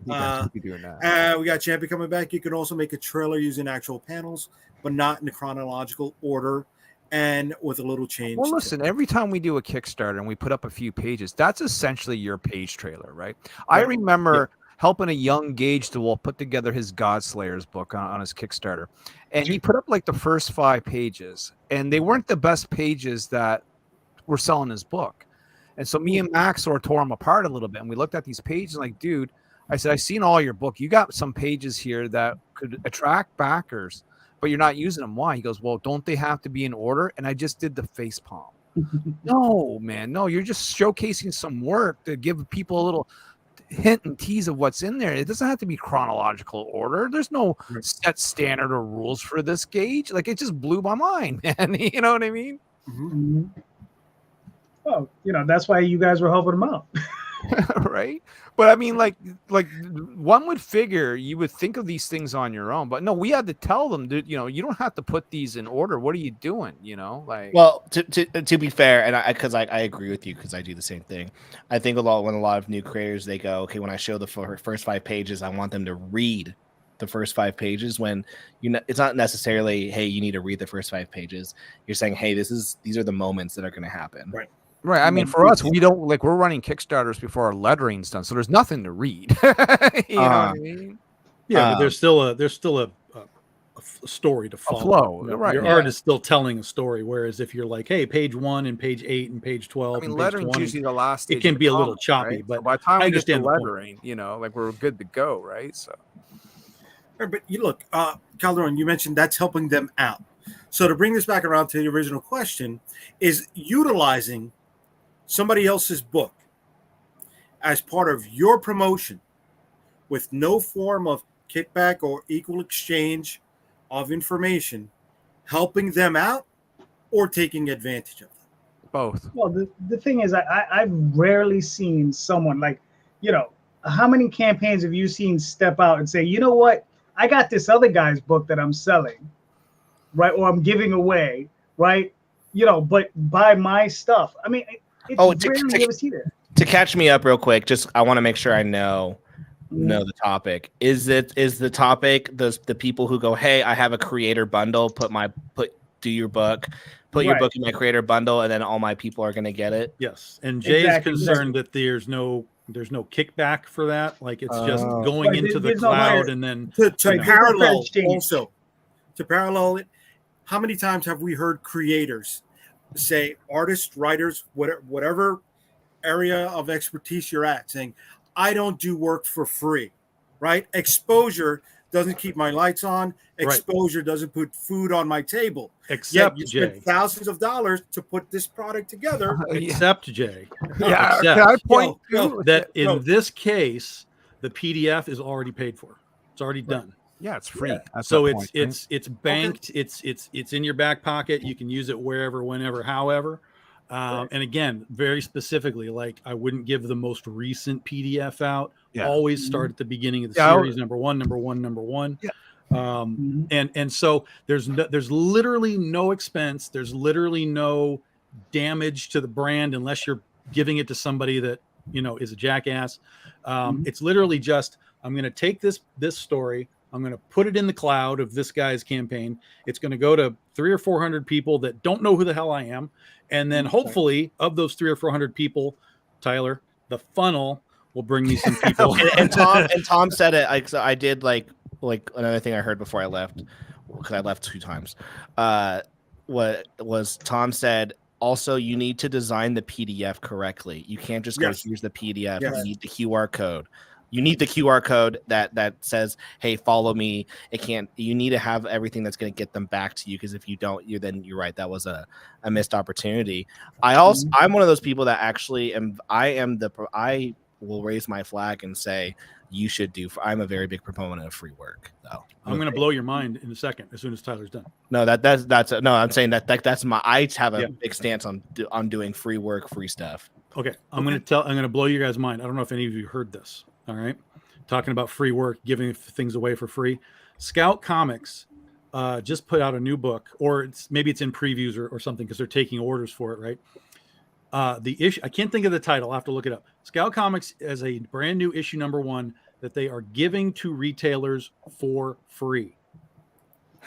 guys would be doing that. We got Champion coming back. You can also make a trailer using actual panels, but not in the chronological order and with a little change. Well, listen, every time we do a Kickstarter and we put up a few pages, that's essentially your page trailer, right? I remember helping a young Gage DeWolf put together his Godslayers book on his Kickstarter. And he put up like the first 5 pages, and they weren't the best pages that were selling his book. And so me and Max sort of tore them apart a little bit, and we looked at these pages and like, dude, I said, I've seen all your book. You got some pages here that could attract backers, but you're not using them. Why? He goes, well, don't they have to be in order? And I just did the face palm. No, man, no, you're just showcasing some work to give people a little hint and tease of what's in there. It doesn't have to be chronological order. There's no set standard or rules for this, Gage. Like, it just blew my mind, man. You know what I mean? Mm-hmm. Well, that's why you guys were helping them out. Right? But I mean, like one would figure you would think of these things on your own, but no, we had to tell them that, you don't have to put these in order. What are you doing? Like, well, to be fair, and I agree with you, because I do the same thing. I think when a lot of new creators, they go, okay, when I show the first 5 pages, I want them to read the first 5 pages, when it's not necessarily, hey, you need to read the first 5 pages. You're saying, hey, these are the moments that are going to happen. Right. Right. I mean, for us, we don't like we're running Kickstarters before our lettering's done, so there's nothing to read. You know what I mean? Yeah, but there's still a story to follow. flow, You know, right, your yeah. art is still telling a story. Whereas if you're like, hey, page 1 and page 8 and page 12, I mean, and page lettering's 20, usually the last stage. it can of the be a little comic, choppy, right? but So by the time I we get to understand the point. lettering, you know, like we're good to go, right? So, But you look, Calderon, you mentioned that's helping them out. So to bring this back around to the original question, is utilizing somebody else's book as part of your promotion with no form of kickback or equal exchange of information, helping them out or taking advantage of them? both. Well, the thing is, I've rarely seen someone like, you know, how many campaigns have you seen step out and say, you know what, I got this other guy's book that I'm selling, right, or I'm giving away, right, you know, but buy my stuff. I mean, it's rarely you ever see that. To catch me up real quick, just I want to make sure I know the topic. Is the topic the people who go, hey, I have a creator bundle, do your book, put your book in my creator bundle, and then all my people are going to get it? Yes, and Jay is Exactly. concerned that there's no kickback for that. Like it's just going Right, into the there's no cloud credit. and then To Right, parallel exchange. also, to parallel it, how many times have we heard creators say, artists, writers, whatever area of expertise you're at, saying, I don't do work for free, right? Exposure doesn't keep my lights on. Exposure doesn't put food on my table. except Yet you Jay. spend thousands of dollars to put this product together. Except Jay. Yeah, Except can I point Yo, that in this case, the PDF is already paid for. It's already done. Yeah, it's free. Yeah. At So that it's point, right? it's banked. It's in your back pocket. You can use it wherever, whenever, however. And again, very specifically, like I wouldn't give the most recent PDF out. Yeah. Always start at the beginning of the Yeah, series, number one. Yeah. And so there's literally no expense. There's literally no damage to the brand unless you're giving it to somebody that is a jackass. It's literally just, I'm going to take this story, I'm going to put it in the cloud of this guy's campaign. It's going to go to 300 or 400 people that don't know who the hell I am, and then hopefully of those 300 or 400 people, Tyler, the funnel will bring me some people. and Tom said it. I did like another thing I heard before I left, because I left 2 times. What was Tom said? Also, you need to design the PDF correctly. You can't just go, here's the PDF. Yes. You need the QR code. You need the QR code that says, hey, follow me. You need to have everything that's going to get them back to you, because if you don't, you're right. That was a missed opportunity. I'm one of those people that actually I will raise my flag and say, you should do. I'm a very big proponent of free work, though. I'm going to blow your mind in a second as soon as Tyler's done. No, I'm saying that's my. I have a big stance on doing free work, free stuff. Okay, I'm going to blow you guys' mind. I don't know if any of you heard this. All right, talking about free work, giving things away for free. Scout Comics just put out a new book, or maybe it's in previews or something, because they're taking orders for it, right? The issue, I can't think of the title. I'll have to look it up. Scout Comics has a brand new issue #1 that they are giving to retailers for free.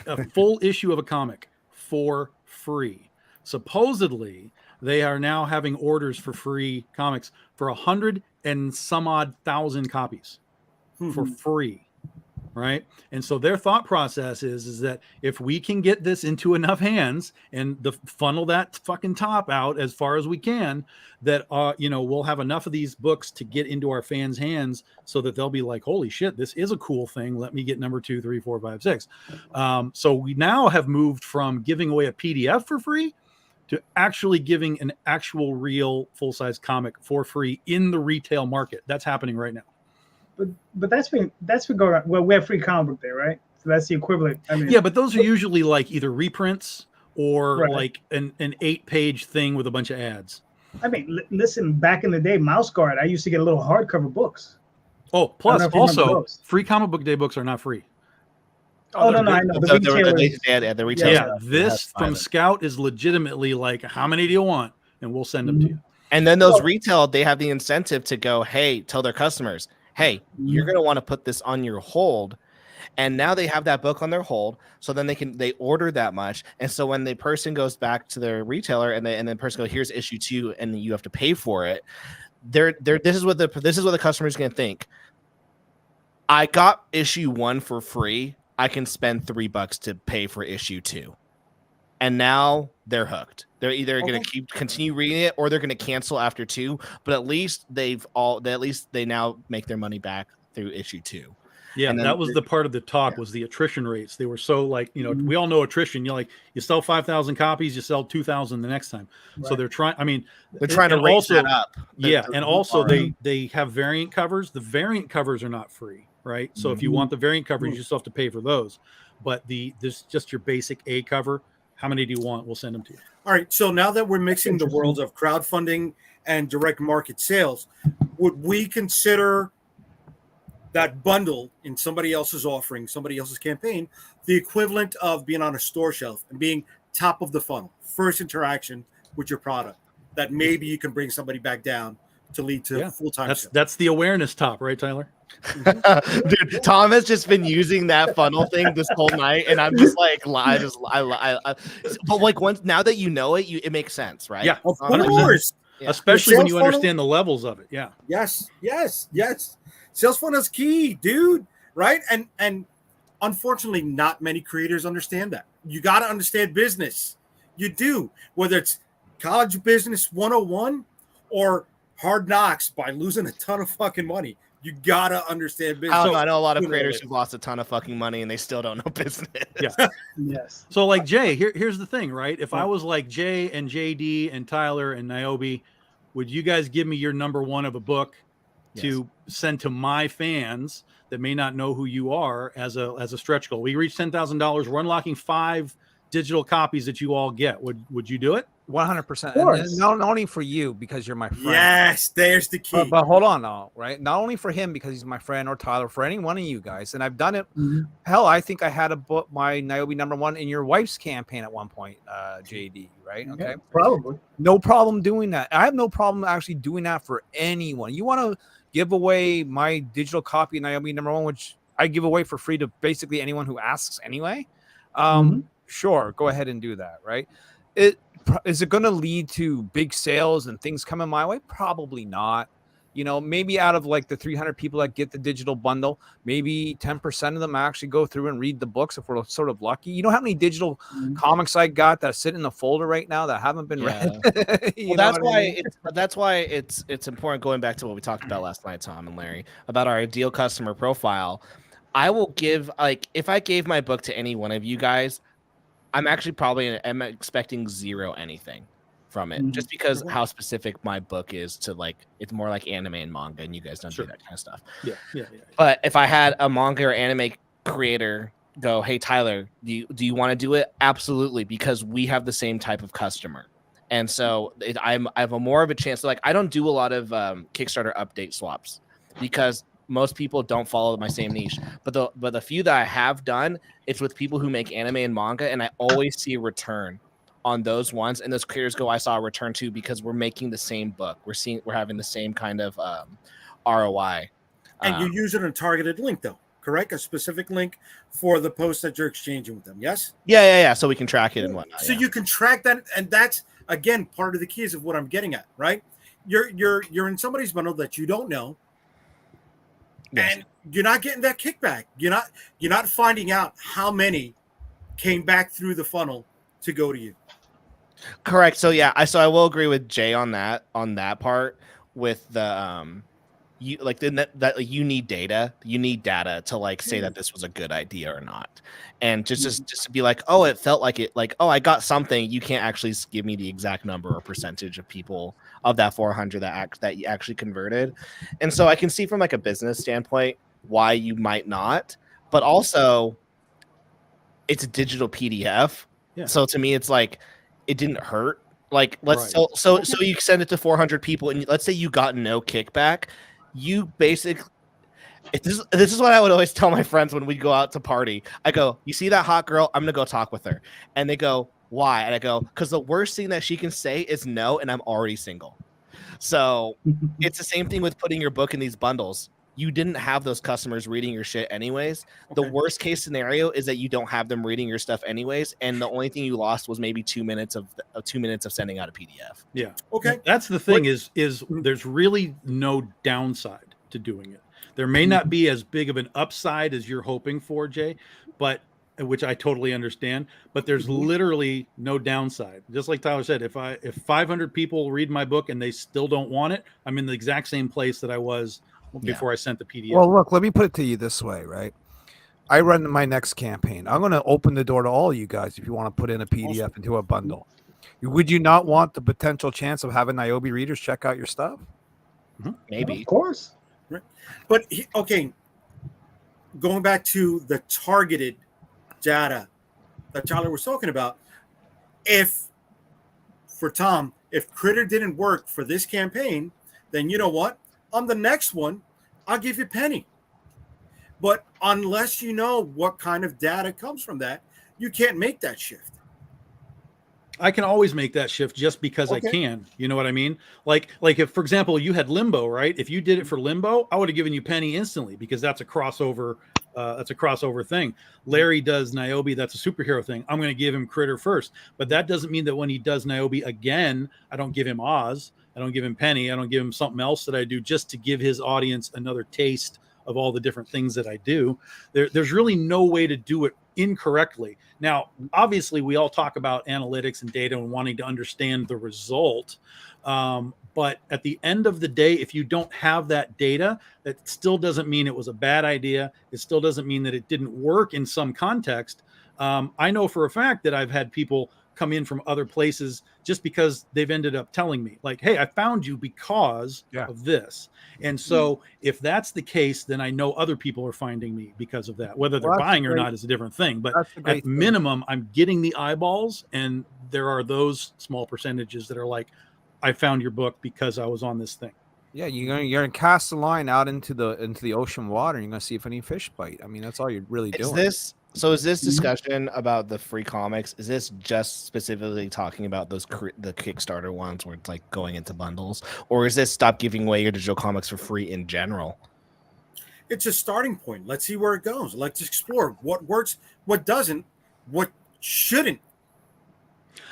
A full issue of a comic for free. Supposedly, they are now having orders for free comics for 100 and some odd thousand copies for free. Right. And so their thought process is that if we can get this into enough hands and funnel that fucking top out as far as we can, that, we'll have enough of these books to get into our fans' hands so that they'll be like, holy shit, this is a cool thing. Let me get number 2, 3, 4, 5, 6. So we now have moved from giving away a PDF for free to actually giving an actual real full-size comic for free in the retail market. That's happening right now. But that's been going on. Well, we have free comic book day, right? So that's the equivalent. I mean, yeah, but those are usually like either reprints or Right. like an 8-page thing with a bunch of ads. I mean, listen, back in the day, Mouse Guard, I used to get little hardcover books. Oh, I plus don't know if you remember also those. free comic book day books are not free. Oh, no, I know. The So retailers. the retailers. Yeah, this from Scout is legitimately like, how many do you want? And we'll send them to you. And then those retail, they have the incentive to go, hey, tell their customers, hey, you're going to want to put this on your hold. and now they have that book on their hold. So then they order that much, and so when the person goes back to their retailer and the person goes, here's issue 2, and you have to pay for it. This is what the customer is going to think. I got issue 1 for free. I can spend $3 to pay for issue 2. And now they're hooked. They're either going to continue reading it or they're going to cancel after 2. But at least they now make their money back through issue 2. Yeah, that was the part of the talk was the attrition rates. They were so like, we all know attrition. You sell 5,000 copies, you sell 2,000 the next time. Right. So they're trying. I mean, they're trying to raise that up. And also they have variant covers. The variant covers are not free, right? So if you want the variant covers, you still have to pay for those. But this just your basic A cover. How many do you want? We'll send them to you. All right. So now that we're mixing the worlds of crowdfunding and direct market sales, would we consider that bundle in somebody else's offering, somebody else's campaign, the equivalent of being on a store shelf and being top of the funnel, first interaction with your product, that maybe you can bring somebody back down to lead to full-time sales? That's the awareness top, right, Tyler? Dude, Tom has just been using that funnel thing this whole night, and I'm just like, but like now that you know it, it makes sense, right? Yeah, of course. Yeah. Especially when you understand the levels of it. Yeah. Yes. Sales funnel is key, dude. Right? And unfortunately, not many creators understand that. You got to understand business. You do, whether it's College Business 101 or Hard Knocks by losing a ton of fucking money. You gotta understand business. I know a lot of creators who've lost a ton of fucking money and they still don't know business. Yeah. Yes. So like Jay, here's the thing, right? If I was like Jay and JD and Tyler and Nyobi, would you guys give me your number 1 of a book to send to my fans that may not know who you are as a stretch goal? We reached $10,000. We're unlocking 5 digital copies that you all get. Would you do it? 100%. And not only for you because you're my friend. Yes, there's the key. But hold on now, right? Not only for him because he's my friend or Tyler, for any one of you guys. And I've done it. Hell, I think I had a book, my Nyobi number 1 in your wife's campaign at one point, JD, right? Okay. Yeah, probably. No problem doing that. I have no problem actually doing that for anyone. You want to give away my digital copy of Nyobi number 1, which I give away for free to basically anyone who asks anyway. Sure, go ahead and do that, right? Is it going to lead to big sales and things coming my way? Probably not. Maybe out of like the 300 people that get the digital bundle, maybe 10% of them actually go through and read the books if we're sort of lucky. You know how many digital comics I got that sit in the folder right now that haven't been read? Well, that's why it's important, going back to what we talked about last night, Tom and Larry, about our ideal customer profile. I will give, if I gave my book to any one of you guys, I'm actually I'm expecting 0 anything from it, just because how specific my book is to it's more like anime and manga, and you guys don't do that kind of stuff. Yeah. But if I had a manga or anime creator go, hey Tyler, do you want to do it? Absolutely, because we have the same type of customer, and so I have a more of a chance. I don't do a lot of Kickstarter update swaps because most people don't follow my same niche, but the few that I have done, it's with people who make anime and manga, and I always see a return on those ones. And those creators go, I saw a return too, because we're making the same book. We're having the same kind of ROI. And you're using a targeted link, though, correct? A specific link for the post that you're exchanging with them. Yes. Yeah. So we can track it and whatnot. So you can track that, and that's again part of the keys of what I'm getting at, right? You're in somebody's bundle that you don't know. Yes. And you're not getting that kickback. You're not finding out how many came back through the funnel to go to you. Correct. So I will agree with Jay on that part with the you need data. You need data to say that this was a good idea or not. And just to be oh, it felt like it, oh, I got something. You can't actually give me the exact number or percentage of people of that 400 that you actually converted. And so I can see from a business standpoint why you might not, but also it's a digital PDF. Yeah. So to me, it's it didn't hurt. So you send it to 400 people and let's say you got no kickback. You basically, this is what I would always tell my friends when we go out to party. I go, you see that hot girl? I'm going to go talk with her. And they go, why? And I go, because the worst thing that she can say is no, and I'm already single. So it's the same thing with putting your book in these bundles. you didn't have those customers reading your shit anyways. The Okay. worst case scenario is that you don't have them reading your stuff anyways, and the only thing you lost was maybe 2 minutes of sending out a PDF. Yeah. Okay. That's the thing is there's really no downside to doing it. There may not be as big of an upside as you're hoping for, Jay, but which I totally understand, but there's literally no downside. Just like Tyler said, if 500 people read my book and they still don't want it, I'm in the exact same place that I was before I sent the PDF. Well, look, let me put it to you this way, right? I run my next campaign. I'm going to open the door to all you guys if you want to put in a PDF into a bundle. Would you not want the potential chance of having Nyobi readers check out your stuff? Maybe. Of course. Right. But okay, going back to the targeted data that Tyler was talking about, for Tom, if Critter didn't work for this campaign, then you know what? On the next one, I'll give you penny. But unless you know what kind of data comes from that, you can't make that shift. I can always make that shift just because I can. You know what I mean? Like if, for example, you had Limbo, right? If you did it for Limbo, I would have given you penny instantly because that's a crossover. That's a crossover thing. Larry does Nyobi. That's a superhero thing. I'm going to give him Critter first, but that doesn't mean that when he does Nyobi again, I don't give him Oz. I don't give him penny. I don't give him something else that I do just to give his audience another taste of all the different things that I do. There's really no way to do it incorrectly. Now, obviously, we all talk about analytics and data and wanting to understand the result. But at the end of the day, if you don't have that data, that still doesn't mean it was a bad idea. It still doesn't mean that it didn't work in some context. I know for a fact that I've had people come in from other places just because they've ended up telling me like, hey, I found you because of this. And so if that's the case, then I know other people are finding me because of that. Whether they're buying or not is a different thing. But at minimum, I'm getting the eyeballs, and there are those small percentages that are like, I found your book because I was on this thing. Yeah, you're gonna cast the line out into the ocean water, and you're gonna see if any fish bite. I mean, that's all you're really doing. Is this discussion about the free comics? Is this just specifically talking about the Kickstarter ones where it's like going into bundles, or is this stop giving away your digital comics for free in general? It's a starting point. Let's see where it goes. Let's explore what works, what doesn't, what shouldn't.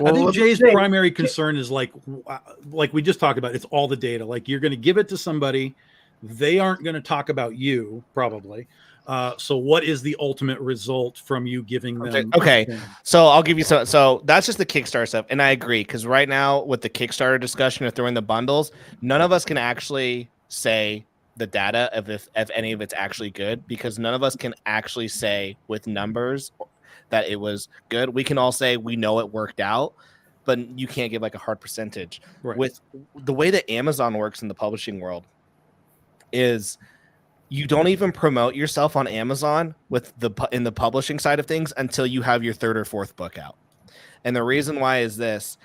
I think Jay's primary concern is like we just talked about. It's all the data. Like you're going to give it to somebody, they aren't going to talk about you probably. So what is the ultimate result from you giving them? Okay. So I'll give you some. So that's just the Kickstarter stuff. And I agree. Because right now with the Kickstarter discussion of throwing the bundles, none of us can actually say the data if any of it's actually good, because none of us can actually say with numbers that it was good. We can all say we know it worked out, but you can't give like a hard percentage. Right. With the way that Amazon works in the publishing world is you don't even promote yourself on Amazon in the publishing side of things until you have your third or fourth book out. And the reason why is this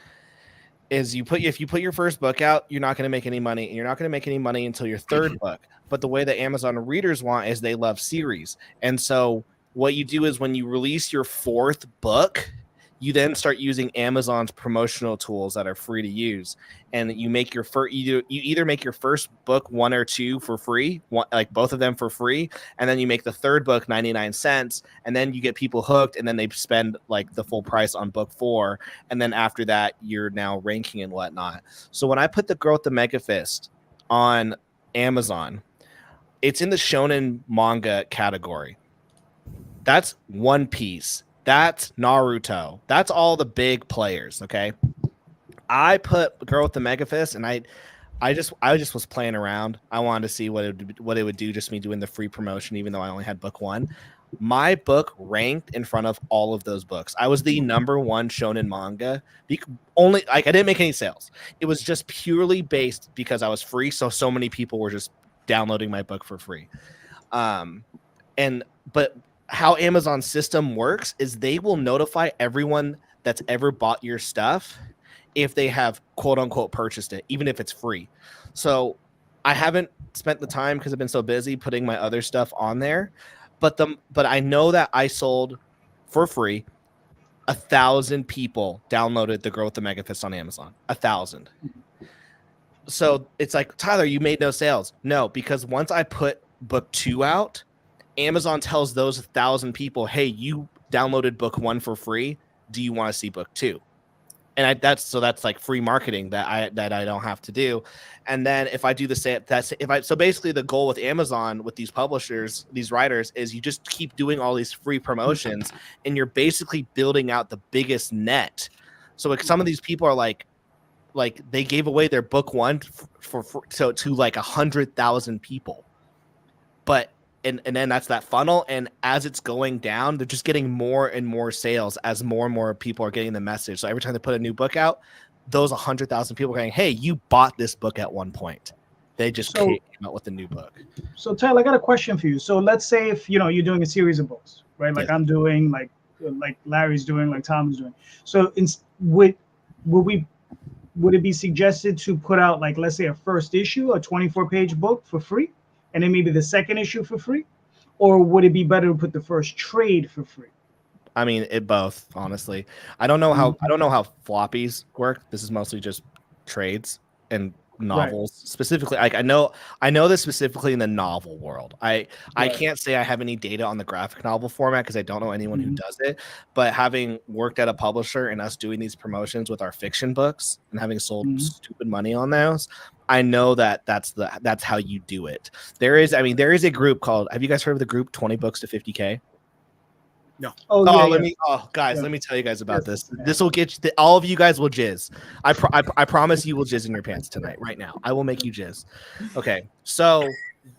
is if you put your first book out, you're not going to make any money, and you're not going to make any money until your third book. But the way that Amazon readers want is they love series. And so what you do is when you release your fourth book, you then start using Amazon's promotional tools that are free to use, and you make your you either make your first book 1 or 2 for free, like both of them for free, and then you make the third book 99 cents, and then you get people hooked, and then they spend like the full price on book 4, and then after that you're now ranking and whatnot. So when I put The Girl with the Mega Fist on Amazon, it's in the shonen manga category. That's One Piece. That's Naruto. That's all the big players. Okay. I put Girl with the Mega Fist, and I just was playing around. I wanted to see what it would do, just me doing the free promotion, even though I only had book 1. My book ranked in front of all of those books. I was the number 1 shonen manga. I didn't make any sales. It was just purely based because I was free. So many people were just downloading my book for free. But how Amazon's system works is they will notify everyone that's ever bought your stuff if they have quote unquote purchased it, even if it's free. So I haven't spent the time because I've been so busy putting my other stuff on there, but I know that I sold for free 1,000 people downloaded The Girl with the Mega Fist on Amazon. 1,000. So it's like, Tyler, you made no sales. No, because once I put book 2 out, Amazon tells those 1,000 people, hey, you downloaded book 1 for free. Do you want to see book 2? And that's like free marketing that I don't have to do. And then if I do the same, so basically the goal with Amazon, with these publishers, these writers, is you just keep doing all these free promotions, and you're basically building out the biggest net. So like some of these people are like they gave away their book 1 to like 100,000 people, but and then that's that funnel. And as it's going down, they're just getting more and more sales as more and more people are getting the message. So every time they put a new book out, those 100,000 people are going, hey, you bought this book at one point. They just came out with a new book. So Tyler, I got a question for you. So let's say if you're doing a series of books, right? Like I'm doing, like Larry's doing, like Tom's doing. So would it be suggested to put out, like, let's say a first issue, a 24-page book for free? And then maybe the second issue for free? Or would it be better to put the first trade for free? I mean, it both, honestly. I don't know how floppies work. This is mostly just trades and novels specifically. Like I know this specifically in the novel world. I can't say I have any data on the graphic novel format because I don't know anyone who does it. But having worked at a publisher and us doing these promotions with our fiction books and having sold stupid money on those, I know that's how you do it. There is a group called, have you guys heard of the group 20 Books to 50K? No. Let me tell you guys about this. This will get you, all of you guys will jizz. I promise you will jizz in your pants tonight, right now. I will make you jizz. Okay. So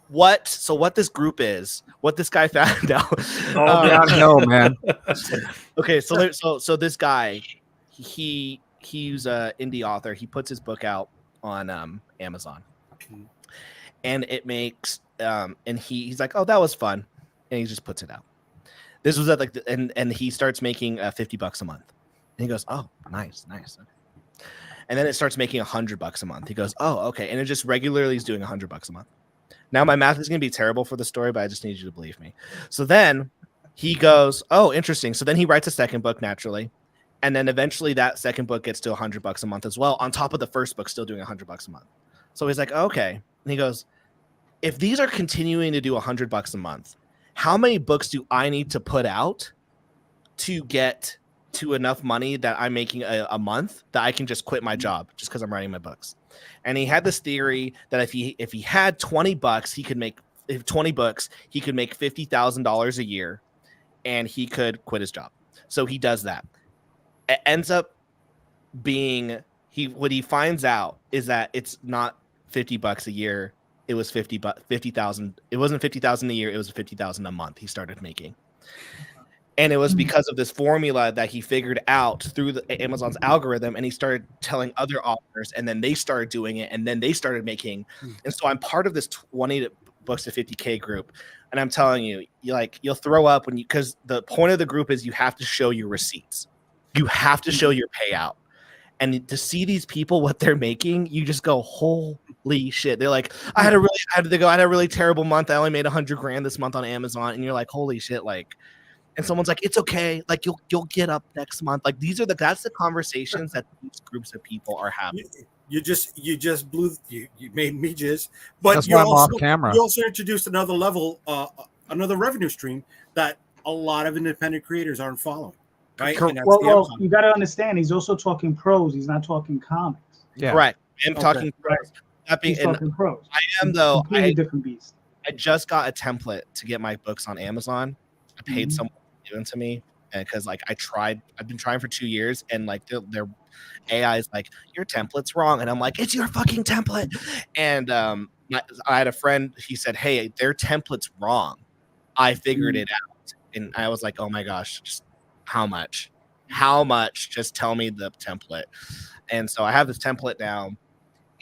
what this group is, what this guy found out. No, man. Okay. So this guy, he's a indie author. He puts his book out on Amazon, and it makes and he's like, oh, that was fun, and he just puts it out. This was at like and he starts making $50 a month, and he goes, oh, nice. And then it starts making $100 a month. He goes, oh, okay, and it just regularly is doing $100 a month. Now my math is going to be terrible for the story, but I just need you to believe me. So then he goes, oh, interesting. So then he writes a second book naturally. And then eventually that second book gets to $100 a month as well, on top of the first book still doing $100 a month. So he's like, okay. And he goes, if these are continuing to do $100 a month, how many books do I need to put out to get to enough money that I'm making a month that I can just quit my job just because I'm writing my books? And he had this theory that if he had 20 bucks, he could make 20 books, he could make $50,000 a year, and he could quit his job. So he does that. It ends up being what he finds out is that it's not $50 a year. It was 50,000. It wasn't 50,000 a year. It was 50,000 a month. He started making, and it was because of this formula that he figured out through the Amazon's algorithm. And he started telling other authors, and then they started doing it, and then they started making. And so I'm part of this 20 Books to 50K group, and I'm telling you, you'll throw up because the point of the group is you have to show your receipts. You have to show your payout. And to see these people, what they're making, you just go, holy shit. They're like, I had a really terrible month. I only made $100,000 this month on Amazon. And you're like, holy shit. Like, and someone's like, it's okay. Like you'll get up next month. Like that's the conversations that these groups of people are having. You made me jizz, but that's why I'm off camera. You also introduced another level, another revenue stream that a lot of independent creators aren't following. Right. Well, you got to understand, he's also talking prose. He's not talking comics. Yeah. Correct. I'm talking prose. He's talking prose. I am, though. Completely different beast. I just got a template to get my books on Amazon. I paid someone to give them to me because, like, I've been trying for 2 years, and like their AI is like, your template's wrong, and I'm like, it's your fucking template. And I had a friend. He said, hey, their template's wrong. I figured it out, and I was like, oh my gosh, just how much? Just tell me the template. And so I have this template now,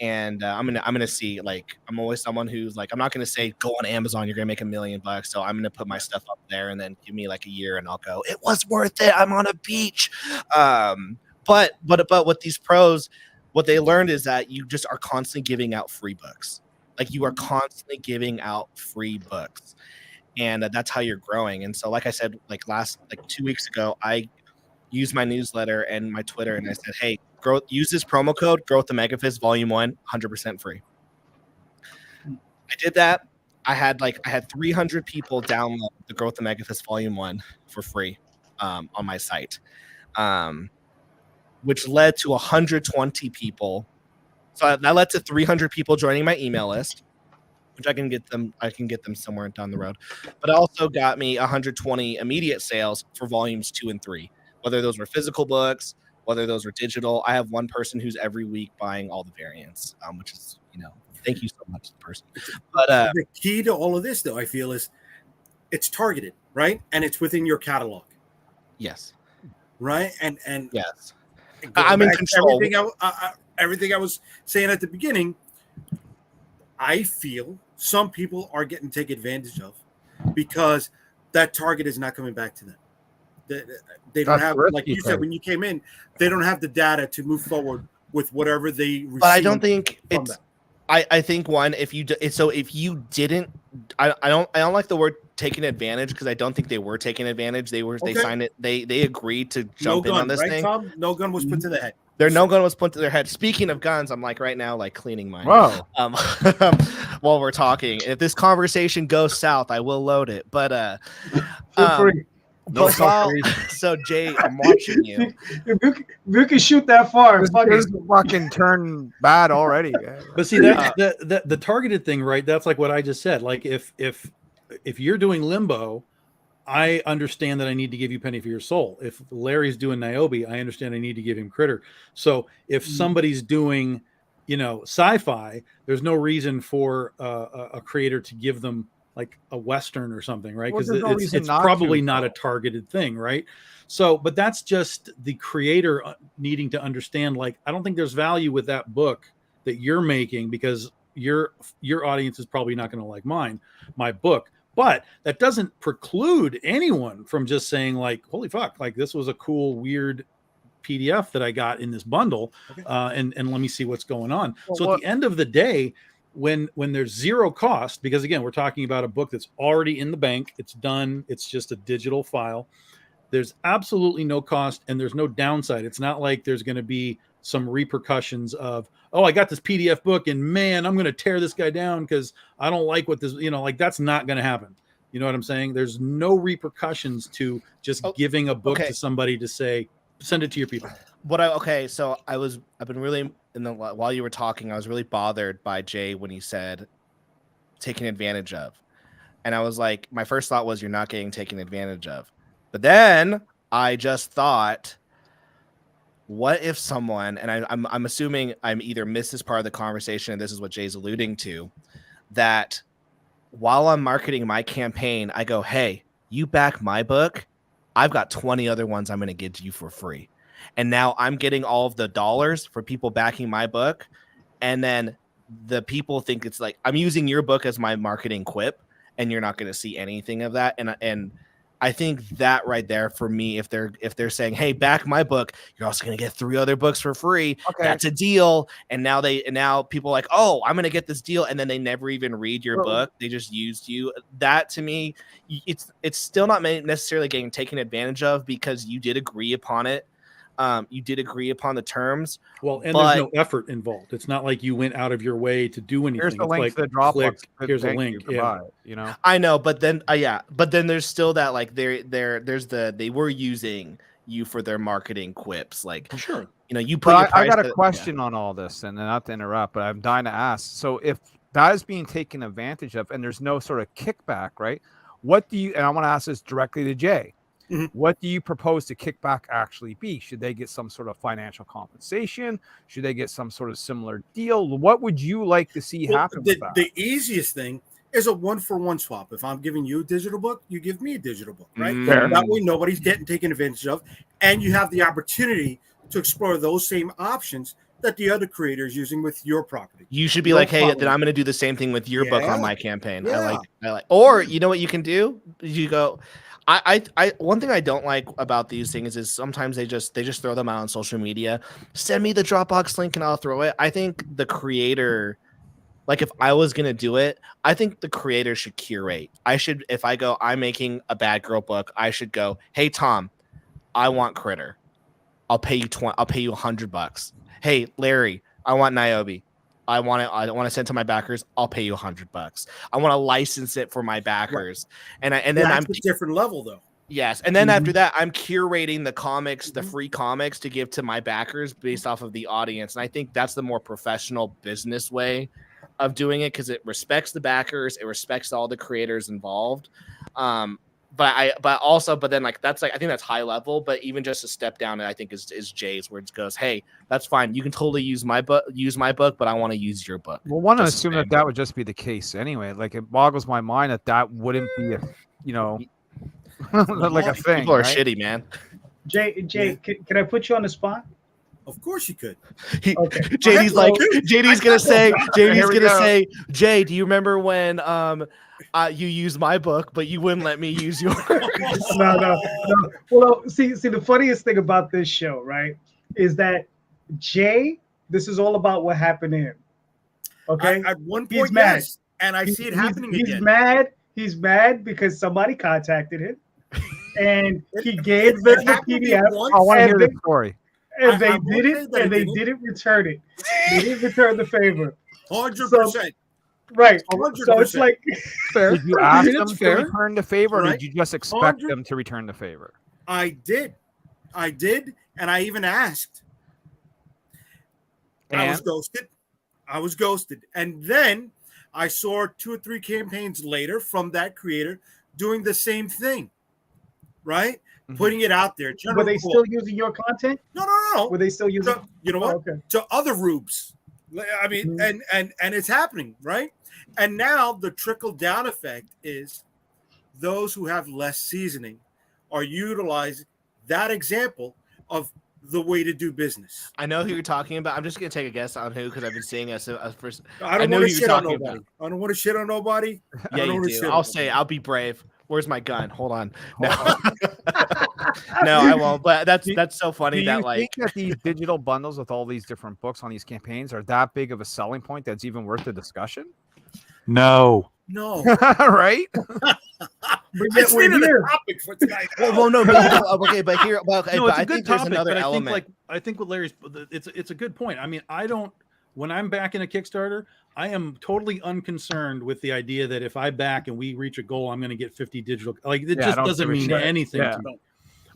and I'm gonna see. Like, I'm always someone who's like, I'm not gonna say go on Amazon, you're gonna make $1 million. So I'm gonna put my stuff up there, and then give me like a year, and I'll go, it was worth it. I'm on a beach. But with these pros, what they learned is that you just are constantly giving out free books. Like, you are constantly giving out free books. And that's how you're growing. And so, like I said, like 2 weeks ago, I used my newsletter and my Twitter, and I said, hey, use this promo code, Growth the Megafist Volume 1, 100% free. I did that. I had 300 people download The Growth of Megafist Volume 1 for free on my site, which led to 120 people. So that led to 300 people joining my email list, which I can get them somewhere down the road. But it also got me 120 immediate sales for volumes 2 and 3, whether those were physical books, whether those were digital. I have one person who's every week buying all the variants, which is, thank you so much, the person. But the key to all of this, though, I feel, is it's targeted, right? And it's within your catalog. Yes. Right. And yes, I'm in control. Everything I was saying at the beginning, I feel some people are getting taken advantage of because that target is not coming back to them. They don't have, like you said, when you came in, they don't have the data to move forward with whatever they receive. But I don't think it's. I think one, if you didn't, I don't like the word taking advantage, because I don't think they were taking advantage. They signed it. They agreed to jump in on this thing. Tom? No gun was put to the head. No gun was put to their head. Speaking of guns, I'm right now cleaning mine. Whoa. While we're talking, if this conversation goes south, I will load it. But so Jay, I'm watching you. If you can shoot that far, fucking turn bad already. But see, that's the targeted thing, right? That's like what I just said. Like if you're doing Limbo, I understand that I need to give you Penny for Your Soul. If Larry's doing Nyobi, I understand I need to give him Critter. So if somebody's doing, sci-fi, there's no reason for a creator to give them like a Western or something, right? Because it's probably not a targeted thing, right? So, but that's just the creator needing to understand, I don't think there's value with that book that you're making, because your audience is probably not going to like my book. But that doesn't preclude anyone from just saying holy fuck, this was a cool, weird PDF that I got in this bundle. Okay. And let me see what's going on. So at the end of the day, when there's zero cost, because again, we're talking about a book that's already in the bank, it's done, it's just a digital file. There's absolutely no cost and there's no downside. It's not like there's going to be some repercussions of, oh, I got this PDF book and man, I'm going to tear this guy down because I don't like what this, that's not going to happen. You know what I'm saying? There's no repercussions to just giving a book to somebody to say, send it to your people. So I've been really, while you were talking, I was really bothered by Jay when he said taken advantage of. And I was like, my first thought was, you're not getting taken advantage of. But then I just thought, what if someone, and I'm assuming I'm either missed this part of the conversation, and this is what Jay's alluding to, that while I'm marketing my campaign, I go, hey, you back my book, I've got 20 other ones I'm going to give to you for free. And now I'm getting all of the dollars for people backing my book. And then the people think it's I'm using your book as my marketing quip, and you're not going to see anything of that. And I think that right there, for me, if they're saying, hey, back my book, you're also going to get 3 other books for free. Okay. That's a deal. And now people are like, oh, I'm going to get this deal. And then they never even read your book. They just used you. That, to me, it's still not necessarily getting taken advantage of, because you did agree upon it. You did agree upon the terms. Well, and there's no effort involved. It's not like you went out of your way to do anything. Here's the link to the Dropbox. Here's a link. I know, but then there's still that they were using you for their marketing quips. Sure. You put. I got a question on all this, and not to interrupt, but I'm dying to ask. So if that is being taken advantage of, and there's no sort of kickback, right? What do you? And I want to ask this directly to Jay. Mm-hmm. What do you propose to kickback actually be? Should they get some sort of financial compensation? Should they get some sort of similar deal? What would you like to see happen with that? The easiest thing is a 1-for-1 swap. If I'm giving you a digital book, you give me a digital book, right? That way nobody's getting taken advantage of, and you have the opportunity to explore those same options that the other creator is using with your property. You should be hey, then I'm going to do the same thing with your book on my campaign. Yeah. I like. Or you know what you can do? You go. I one thing I don't like about these things is sometimes they just throw them out on social media. Send me the Dropbox link and I'll throw it. I think the creator, if I was gonna do it, I think the creator should curate. If I go, I'm making a Bad Girl book, I should go, hey Tom, I want Critter. I'll pay you $100. Hey Larry, I want Nyobi. I want to send to my backers. I'll pay you $100. I want to license it for my backers, and then That's a different level though. Yes, and then after that, I'm curating the comics, the free comics, to give to my backers based off of the audience, and I think that's the more professional business way of doing it because it respects the backers, it respects all the creators involved. But then like that's like I think that's high level, but even just a step down, I think is Jay's, where it goes, hey, that's fine, you can totally use my book, but I want to use your book. Well, one would assume that would just be the case anyway. Like it boggles my mind that wouldn't be like a thing. People are shitty, man. Jay, can I put you on the spot? Of course you could. JD's gonna say, Jay, do you remember when you used my book, but you wouldn't let me use yours? No. Well, see, the funniest thing about this show, right, is that Jay, this is all about what happened to him. Okay. At one point, he's mad. yes, and I see it happening again. He's mad because somebody contacted him, and he gave them the PDF. I want to hear the story. And they didn't return it. They didn't return the favor. 100%. Right. 100%. So it's like fair. Did you ask them to return the favor, or did you just expect 100%. them to return the favor? I did, and I even asked. And I was ghosted. And then I saw 2 or 3 campaigns later from that creator doing the same thing, right? Mm-hmm. Putting it out there. Were they still using your content? No. Were they still using? You know what? Okay. To other rubes. I mean, and it's happening, right? And now the trickle down effect is those who have less seasoning are utilizing that example of the way to do business. I know who you're talking about. I'm just gonna take a guess on who, because I've been seeing us first. I don't want to shit on nobody. I don't want to shit on nobody. Yeah, you do. I'll be brave. Where's my gun? Hold on. No, no, I won't. But that's so funny. Do you think that these digital bundles with all these different books on these campaigns are that big of a selling point that's even worth the discussion? No. Right? It's really the topic for tonight. Well, no, but I think there's another element. I think what Larry's, it's a good point. I mean, when I'm backing a Kickstarter, I am totally unconcerned with the idea that if I back and we reach a goal, I'm going to get 50 digital. Like it just doesn't mean anything to me.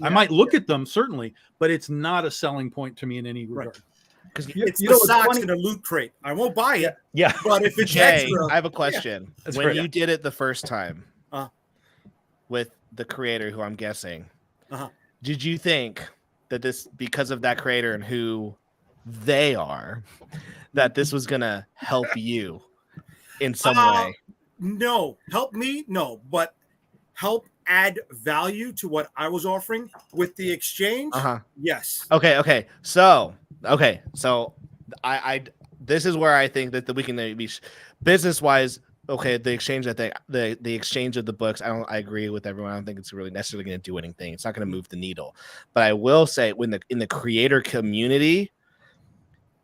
I might look at them certainly, but it's not a selling point to me in any regard. Because it's the socks in a loot crate. I won't buy it. Yeah. But if it's Jay, extra, I have a question. When you did it the first time with the creator, who I'm guessing, did you think that this, because of that creator and who they are, that this was gonna help you in some way? No, help me, no, but help add value to what I was offering with the exchange. Yes. Okay. So I this is where I think that we can be business wise. Okay, the exchange. I think the exchange of the books. I agree with everyone. I don't think it's really necessarily going to do anything. It's not going to move the needle. But I will say, in the creator community,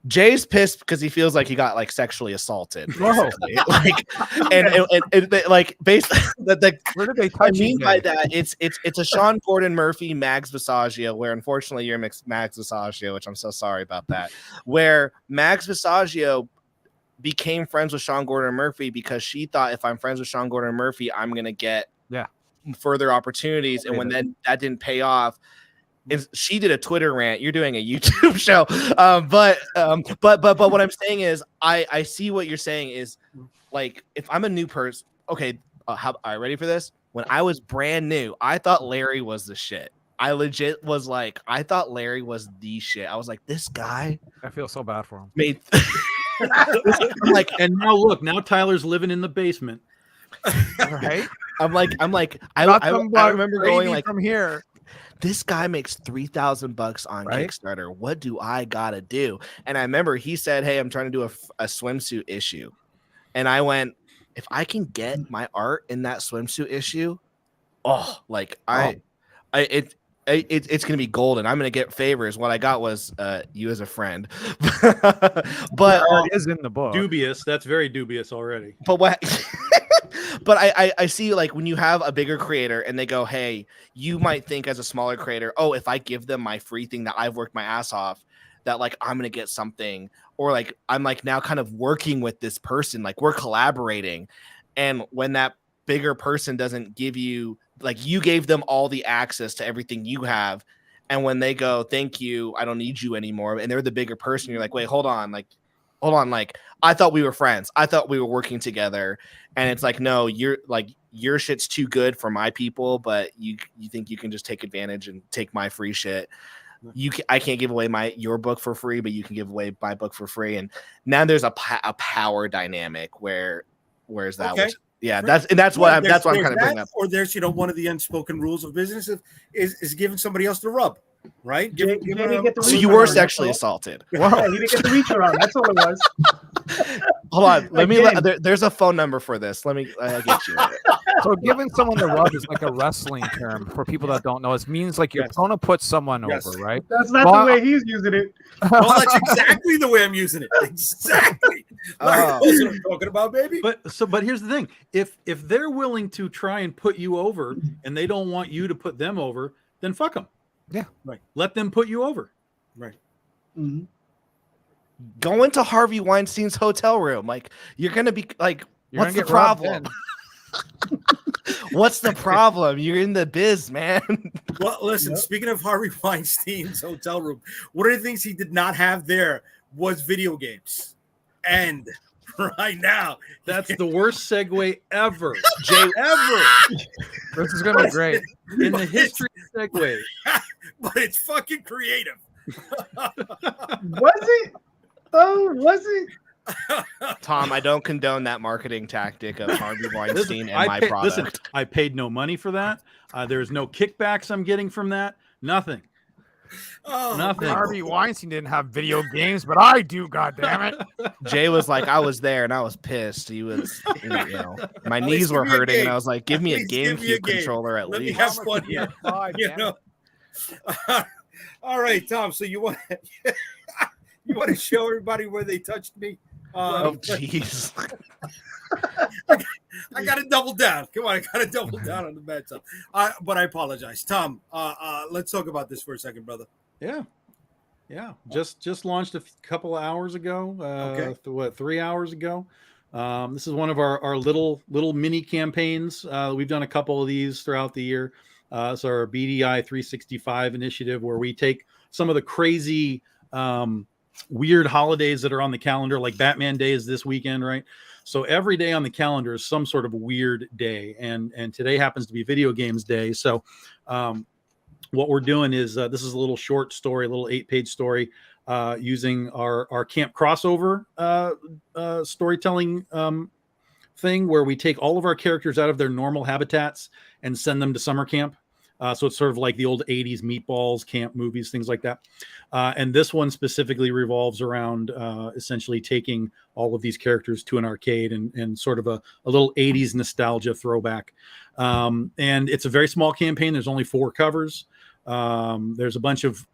Jay's pissed because he feels like he got like sexually assaulted. Like, and like based that where did they touch? I mean by that it's a Sean Gordon Murphy Mags Visaggio, where unfortunately you're Mags Visaggio, which I'm so sorry about that. Where Mags Visaggio became friends with Sean Gordon Murphy because she thought, if I'm friends with Sean Gordon Murphy, I'm gonna get further opportunities, and when that didn't pay off. She did a Twitter rant. You're doing a YouTube show, but what I'm saying is, I see what you're saying is, like, if I'm a new person, okay, are you ready for this? When I was brand new, I thought Larry was the shit. I legit was like, I thought Larry was the shit. I was like, this guy. I feel so bad for him. I'm like, and now Tyler's living in the basement. Right? I'm like, I remember going like from here. This guy makes $3,000 on Kickstarter. What do I gotta do? And I remember he said, "Hey, I'm trying to do a swimsuit issue," and I went, "If I can get my art in that swimsuit issue, it's gonna be golden. I'm gonna get favors." What I got was you as a friend, but it is in the book. Dubious. That's very dubious already. But what? But I see, like, when you have a bigger creator and they go, hey, you might think as a smaller creator, oh, if I give them my free thing that I've worked my ass off, that like I'm gonna get something, or like I'm like now kind of working with this person, like we're collaborating. And when that bigger person doesn't give you, like you gave them all the access to everything you have, and when they go, thank you, I don't need you anymore, and they're the bigger person, you're like, wait, hold on, like I thought we were friends, I thought we were working together, and it's like, no, you're like, your shit's too good for my people, but you think you can just take advantage and take my free shit. I can't give away your book for free, but you can give away my book for free. And now there's a power dynamic where's that? Okay. That's what I'm kind of bringing up. Or there's, one of the unspoken rules of business is giving somebody else the rub, right? So you were sexually assaulted. Wow. He didn't get the reach around. That's all it was. Hold on. There's a phone number for this. Let me get you. So giving someone the rub is like a wrestling term for people that don't know. It means like you're trying to put someone over, right? That's not the way he's using it. Well, that's exactly the way I'm using it. Exactly. That's what I'm talking about, baby. But here's the thing: if they're willing to try and put you over, and they don't want you to put them over, then fuck them. Yeah, right. Let them put you over. Right. Mm-hmm. Go into Harvey Weinstein's hotel room. Like you're gonna be like, what's the problem? What's the problem? You're in the biz, man. Well, listen, speaking of Harvey Weinstein's hotel room, one of the things he did not have there was video games. And right now, that's the worst segue ever. Jay, ever. This is gonna be great in the history of segue. But it's fucking creative. Was it? Oh, was it? Tom, I don't condone that marketing tactic of Harvey Weinstein and my product. Listen, I paid no money for that. There's no kickbacks I'm getting from that. Nothing. Nothing. Harvey Weinstein didn't have video games, but I do. God damn it! Jay was like, I was there and I was pissed. He was, my knees were hurting, and I was like, give me a GameCube controller at least. Let me have fun here. All right, Tom. So you want to show everybody where they touched me? Oh, jeez. I got to double down. Come on, I got to double down on the bad stuff. But I apologize, Tom. Let's talk about this for a second, brother. Yeah. Just launched a couple of hours ago. Okay. 3 hours ago. This is one of our little mini campaigns. We've done a couple of these throughout the year. It's our BDI 365 initiative, where we take some of the crazy, weird holidays that are on the calendar, like Batman Day is this weekend, right? So every day on the calendar is some sort of weird day, and today happens to be Video Games Day. So what we're doing is this is a little short story, a little 8-page story, using our camp crossover storytelling thing, where we take all of our characters out of their normal habitats and send them to summer camp. So it's sort of like the old 80s Meatballs camp movies, things like that. And this one specifically revolves around essentially taking all of these characters to an arcade and sort of a little 80s nostalgia throwback. And it's a very small campaign. There's only 4 covers. There's a bunch of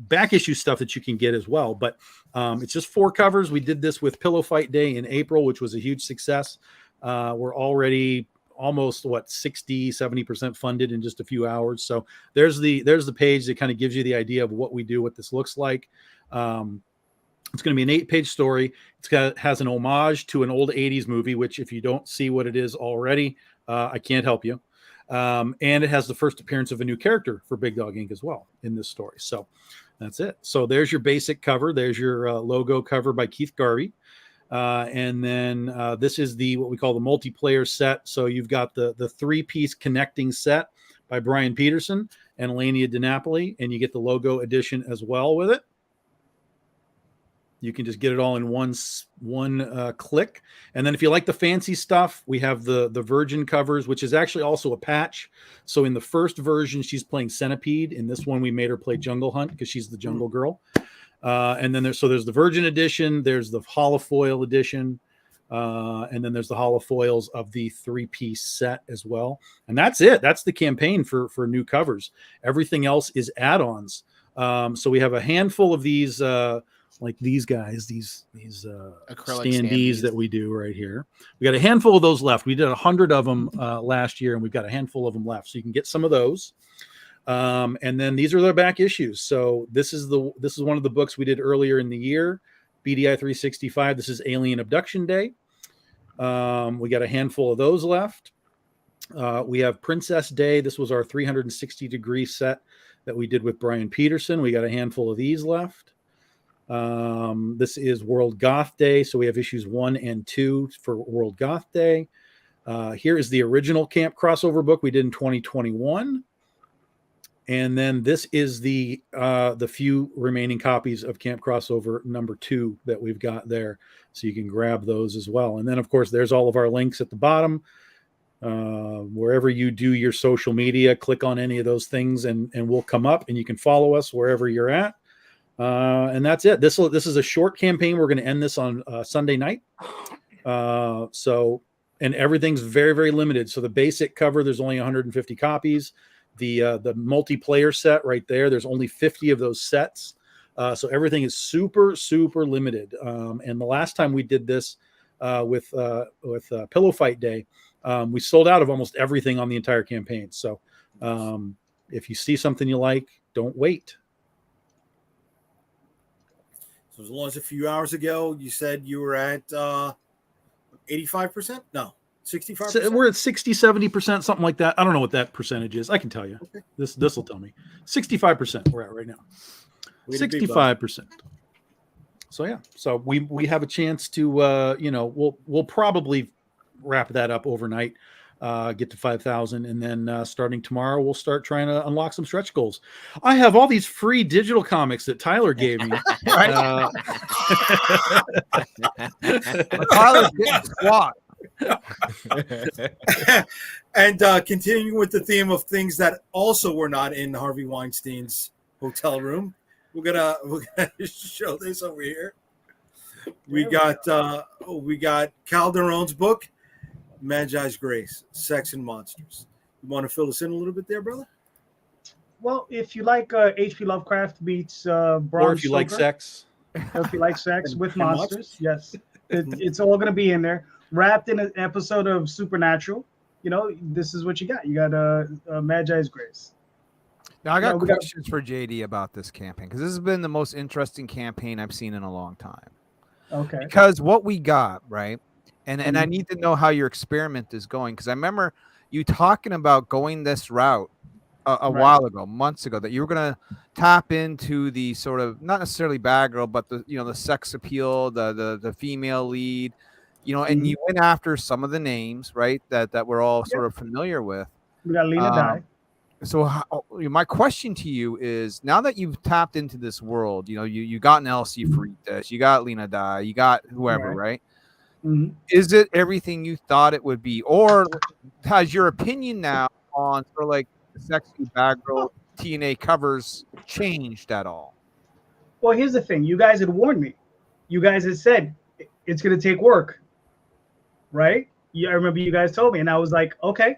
back issue stuff that you can get as well. But it's just 4 covers. We did this with Pillow Fight Day in April, which was a huge success. We're already almost 70% funded in just a few hours. So there's the page that kind of gives you the idea of what we do, what this looks like. It's going to be an 8-page story. Has an homage to an old 80s movie, which if you don't see what it is already, I can't help you. And it has the first appearance of a new character for Big Dog Inc. as well in this story. So that's it. So there's your basic cover. There's your logo cover by Keith Garvey. And then this is what we call the multiplayer set. So you've got the 3-piece connecting set by Brian Peterson and Elenia DiNapoli, and you get the logo edition as well with it. You can just get it all in one click. And then if you like the fancy stuff, we have the Virgin covers, which is actually also a patch. So in the first version, she's playing Centipede. In this one, we made her play Jungle Hunt because she's the Jungle Girl. And then there's the Virgin edition, there's the holofoil edition, and then there's the holofoils of the 3-piece set as well. And that's it. That's the campaign for new covers. Everything else is add-ons. So we have a handful of these, like these guys, these standees that we do right here. We got a handful of those left. We did 100 of them last year, and we've got a handful of them left. So you can get some of those. And then these are their back issues. So this is one of the books we did earlier in the year. BDI 365. This is Alien Abduction Day. We got a handful of those left. We have Princess Day. This was our 360-degree set that we did with Brian Peterson. We got a handful of these left. This is World Goth Day. So we have issues 1 and 2 for World Goth Day. Here is the original Camp Crossover book we did in 2021. And then this is the few remaining copies of Camp Crossover number 2 that we've got there. So you can grab those as well. And then, of course, there's all of our links at the bottom. Wherever you do your social media, click on any of those things and we'll come up and you can follow us wherever you're at. And that's it. This is a short campaign. We're going to end this on Sunday night. And everything's very, very limited. So the basic cover, there's only 150 copies. The multiplayer set right there, there's only 50 of those sets. So everything is super, super limited. And the last time we did this with Pillow Fight Day, we sold out of almost everything on the entire campaign. So if you see something you like, don't wait. So as long as a few hours ago, you said you were at 85%? No, 65%? So we're at 60, 70%, something like that. I don't know what that percentage is. I can tell you. Okay. This will tell me. 65% we're at right now. 65%. So yeah. So we have a chance to we'll probably wrap that up overnight, get to 5,000, and then starting tomorrow we'll start trying to unlock some stretch goals. I have all these free digital comics that Tyler gave me. Tyler's getting squat. And continuing with the theme of things that also were not in Harvey Weinstein's hotel room, we're gonna show this over here. We got Calderon's book, Magi's Grace, Sex and Monsters. You want to fill us in a little bit there, brother? Well, if you like H.P. Lovecraft meets Bram or if you Stoker, like sex, or if you like sex with monsters, yes, it's all going to be in there, wrapped in an episode of Supernatural. This is what you got. You got Magi's Grace. Now I got questions for JD about this campaign, because this has been the most interesting campaign I've seen in a long time. Okay. Because what we got, right? And I need to know how your experiment is going, because I remember you talking about going this route a while ago, months ago, that you were going to tap into the sort of, not necessarily bad girl, but the sex appeal, the female lead, and you went after some of the names, right, that we're all sort of familiar with. We got Lena Dye. So my question to you is, now that you've tapped into this world, you got an LC Freitas, you got Lena Dye, you got whoever, right? Mm-hmm. Is it everything you thought it would be, or has your opinion now on sort of like the sexy bad girl TNA covers changed at all? Well, here's the thing. You guys had warned me. You guys had said it's going to take work, right? I remember you guys told me, and I was like, okay.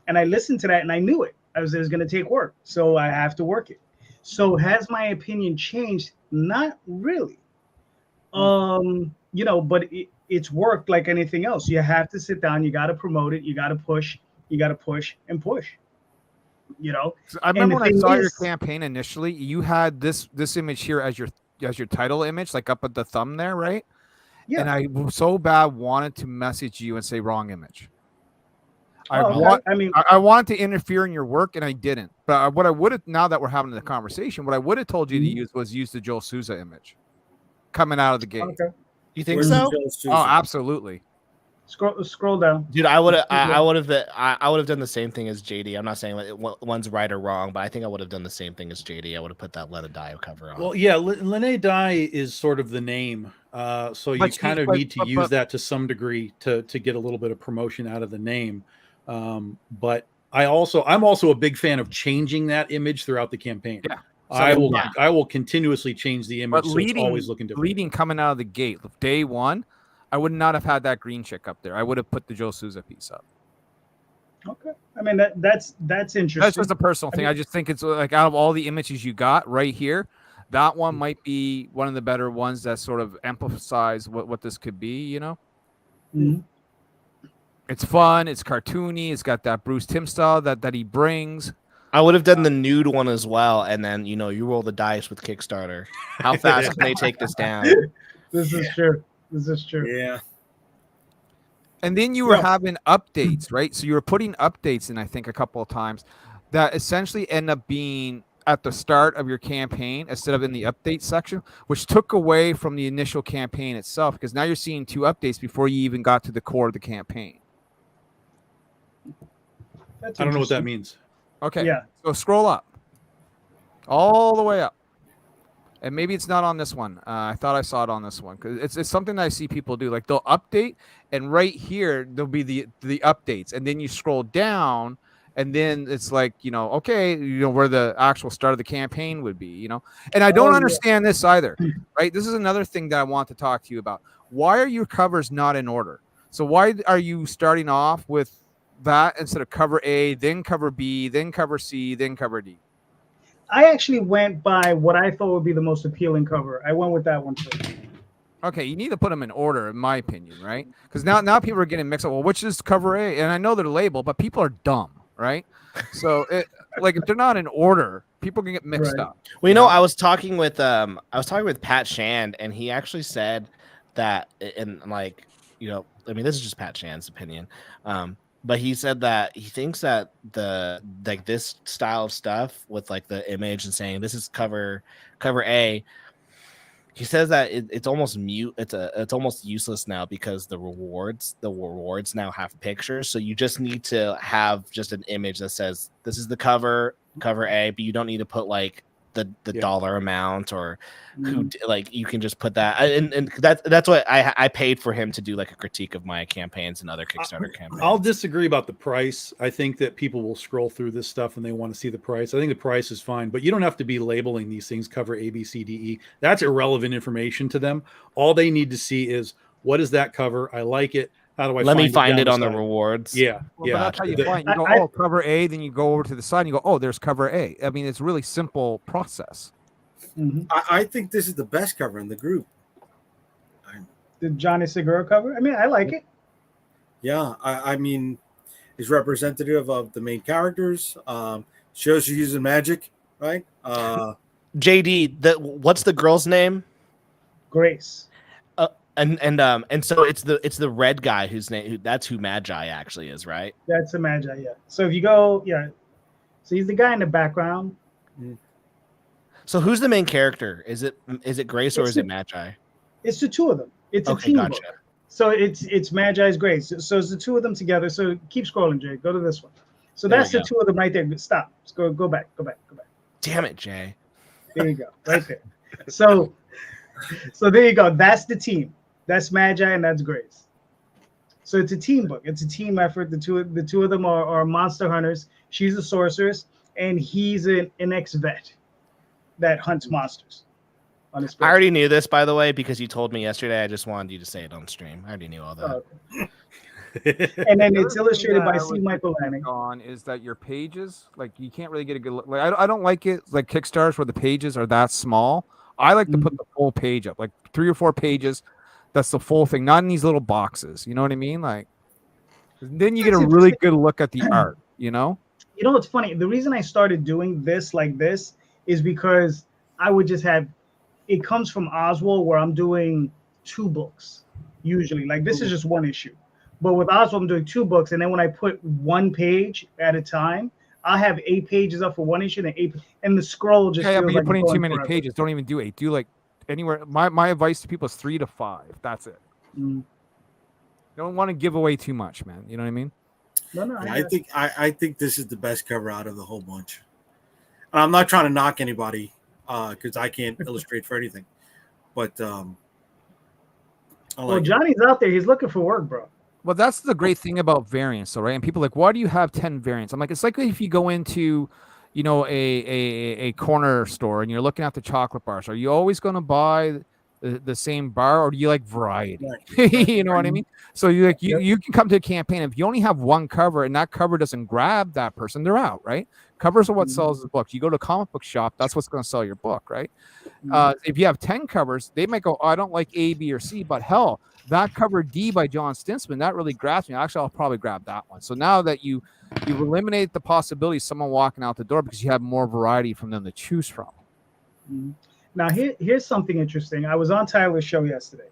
And I listened to that, and I knew it. It was going to take work, so I have to work it. So has my opinion changed? Not really. But it's work like anything else. You have to sit down. You got to promote it. You got to push. You got to push and push. So I remember when I saw your campaign initially, you had this image here as your title image, like up at the thumb there, right? Yeah. And I so bad wanted to message you and say wrong image. I wanted to interfere in your work, and I didn't. But what I would have, now that we're having the conversation, what I would have told you to use the Joel Souza image coming out of the gate. Okay. You think so? Oh, absolutely. Scroll down, dude. I would have done the same thing as JD. I'm not saying one's right or wrong, but I think I would have done the same thing as JD. I would have put that Lena Dye cover on. Well, yeah, Lena Dye is sort of the name, so you kind of need to use that to some degree to get a little bit of promotion out of the name. But I'm also a big fan of changing that image throughout the campaign. Yeah. I will continuously change the image, so it's always looking different. Leading coming out of the gate, day one, I would not have had that green chick up there. I would have put the Joe Souza piece up. Okay. I mean, that's interesting. That's just a personal thing. I just think it's like, out of all the images you got right here, that one might be one of the better ones that sort of emphasize what this could be, Mm-hmm. It's fun. It's cartoony. It's got that Bruce Timm style that he brings. I would have done the nude one as well, and then you roll the dice with Kickstarter. How fast can they take this down? This is true. This is true. Yeah. And then you were Well- having updates, right? So you were putting updates in, I think, a couple of times that essentially end up being at the start of your campaign instead of in the update section, which took away from the initial campaign itself, because now you're seeing 2 updates before you even got to the core of the campaign. That's I don't know what that interesting. means. Okay. Yeah. So scroll up. All the way up. And maybe it's not on this one. I thought I saw it on this one because it's something that I see people do. Like they'll update, and right here there'll be the updates, and then you scroll down, and then it's like, okay, where the actual start of the campaign would be, And I don't understand this either, right? This is another thing that I want to talk to you about. Why are your covers not in order? So why are you starting off with that instead of cover A, then cover B, then cover C, then cover D? I actually went by what I thought would be the most appealing cover. I went with that one first. Okay, you need to put them in order, in my opinion, right? Because now people are getting mixed up. Well, which is cover A? And I know they're labeled, but people are dumb, right? So, if they're not in order, people can get mixed Right. up. Well, I was talking with Pat Shand, and he actually said that, and this is just Pat Shand's opinion. But he said that he thinks that this style of stuff with like the image and saying this is cover A, he says that it's almost it's almost useless now because the rewards now have pictures. So you just need to have just an image that says this is the cover A, but you don't need to put like the dollar amount or who, like, you can just put that, and that's what I paid for him to do, like a critique of my campaigns and other Kickstarter campaigns. I'll disagree about the price. I think that people will scroll through this stuff and they want to see the price. I think the price is fine, but you don't have to be labeling these things cover A, B, C, D, E. That's irrelevant information to them. All they need to see is, what is that cover? I like it. How do I Let me find it on the side? rewards? Yeah, Well, yeah. but that's how you find. You go, cover A, then you go over to the side and you go, oh, there's cover A. I mean, it's a really simple process. Mm-hmm. I think this is the best cover in the group. The Johnny Segura cover. I mean, I like it. Yeah, I mean, it's representative of the main characters. Shows you using magic, right? JD, what's the girl's name? Grace. And so it's the red guy whose name, that's who Magi actually is, right? That's a Magi, yeah. So if you go, so he's the guy in the background. So who's the main character? Is it Grace or is it Magi? It's the two of them. It's a Okay, team gotcha. book. So it's Magi's Grace. So it's the two of them together. So keep scrolling, Jay. Go to this one. So There that's we the go. two of them right there. Stop. Let's go back. Damn it, Jay. There you go. Right there. So there you go. That's the team. That's Magi and that's Grace. So it's a team book. It's a team effort. The two of them are monster hunters. She's a sorceress, and he's an ex-vet that hunts monsters on his. I already knew this, by the way, because you told me yesterday. I just wanted you to say it on stream. I already knew all that. And then it's The other illustrated thing by that I C. would Michael think Lanning. on is that your pages, like, you can't really get a good look. Like, I don't like it like Kickstarters where the pages are that small. I like to put the full page up, like 3 or 4 pages. That's the full thing, not in these little boxes. You know what I mean? Like, then you get a really good look at the art. You know? You know what's funny? The reason I started doing this like this is because I would just have. It comes from Oswald, where I'm doing 2 books usually. Like, this is just 1 issue. But with Oswald, I'm doing 2 books, and then when I put 1 page at a time, I have 8 pages up for 1 issue, and the scroll just. Yeah, feels but you're like putting it's too going many forever. pages. Don't even do 8. Do like anywhere. My advice to people is 3 to 5. That's it. Don't want to give away too much, man. You know what I mean? No. I think this is the best cover out of the whole bunch. And I'm not trying to knock anybody because I can't illustrate for anything. But Well, Johnny's out there. He's looking for work, bro. Well, that's the great thing about variants, though, right? And people are like, why do you have 10 variants? I'm like, it's like if you go into, a corner store and you're looking at the chocolate bars. Are you always going to buy the same bar, or do you like variety? You know what I mean? So you can come to a campaign. If you only have 1 cover and that cover doesn't grab that person, they're out, right? Covers are what sells the book. You go to a comic book shop, that's what's going to sell your book, right? If you have 10 covers, they might go, oh, I don't like A, B, or C, but hell, that cover D by John Stinsman, that really grabs me. Actually, I'll probably grab that one. So now that you eliminate the possibility of someone walking out the door because you have more variety from them to choose from. Now, here's something interesting. I was on Tyler's show yesterday,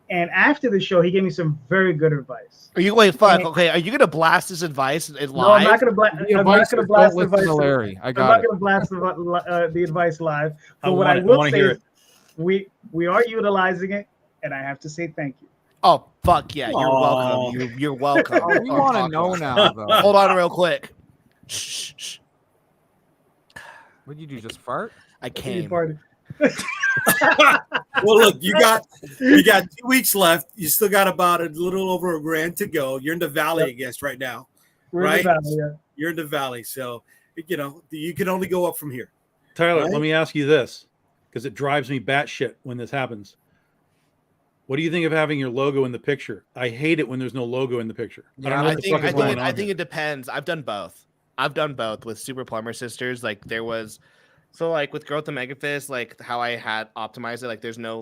and after the show, he gave me some very good advice. Are you okay? Are you gonna blast this advice live? No, I'm not gonna blast. I'm not gonna blast the advice. Larry. I'm not gonna blast the advice live. But what I will say is, we are utilizing it, and I have to say thank you. Oh fuck yeah! You're welcome. You're welcome. Oh, we want to know now, though. Hold on, real quick. Shh. What did you do? Just fart? I came. Well, look, you got 2 weeks left. You still got about a little over $1,000 to go. You're in the valley, I guess, right now. Right? In the valley, yeah. You're in the valley, so you can only go up from here. Tyler, let me ask you this, because it drives me batshit when this happens. What do you think of having your logo in the picture? I hate it when there's no logo in the picture. Yeah, I think it depends. I've done both with Super Plumber Sisters. Like there was, so like with Girl with the Megafist, like how I had optimized it. Like there's no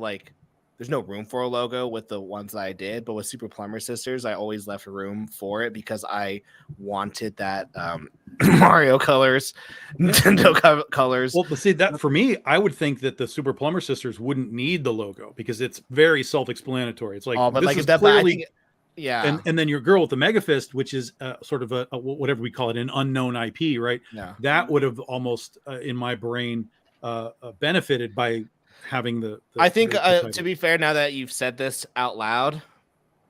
room for a logo with the ones that I did, but with Super Plumber Sisters, I always left room for it because I wanted that Mario colors, Nintendo colors. Well, but see that for me, I would think that the Super Plumber Sisters wouldn't need the logo because it's very self-explanatory. It's like, this is clearly, yeah. And then your Girl with the Megafist, which is sort of a whatever we call it, an unknown IP, right? Yeah. That would have almost in my brain benefited by having the I think to be fair, now that you've said this out loud,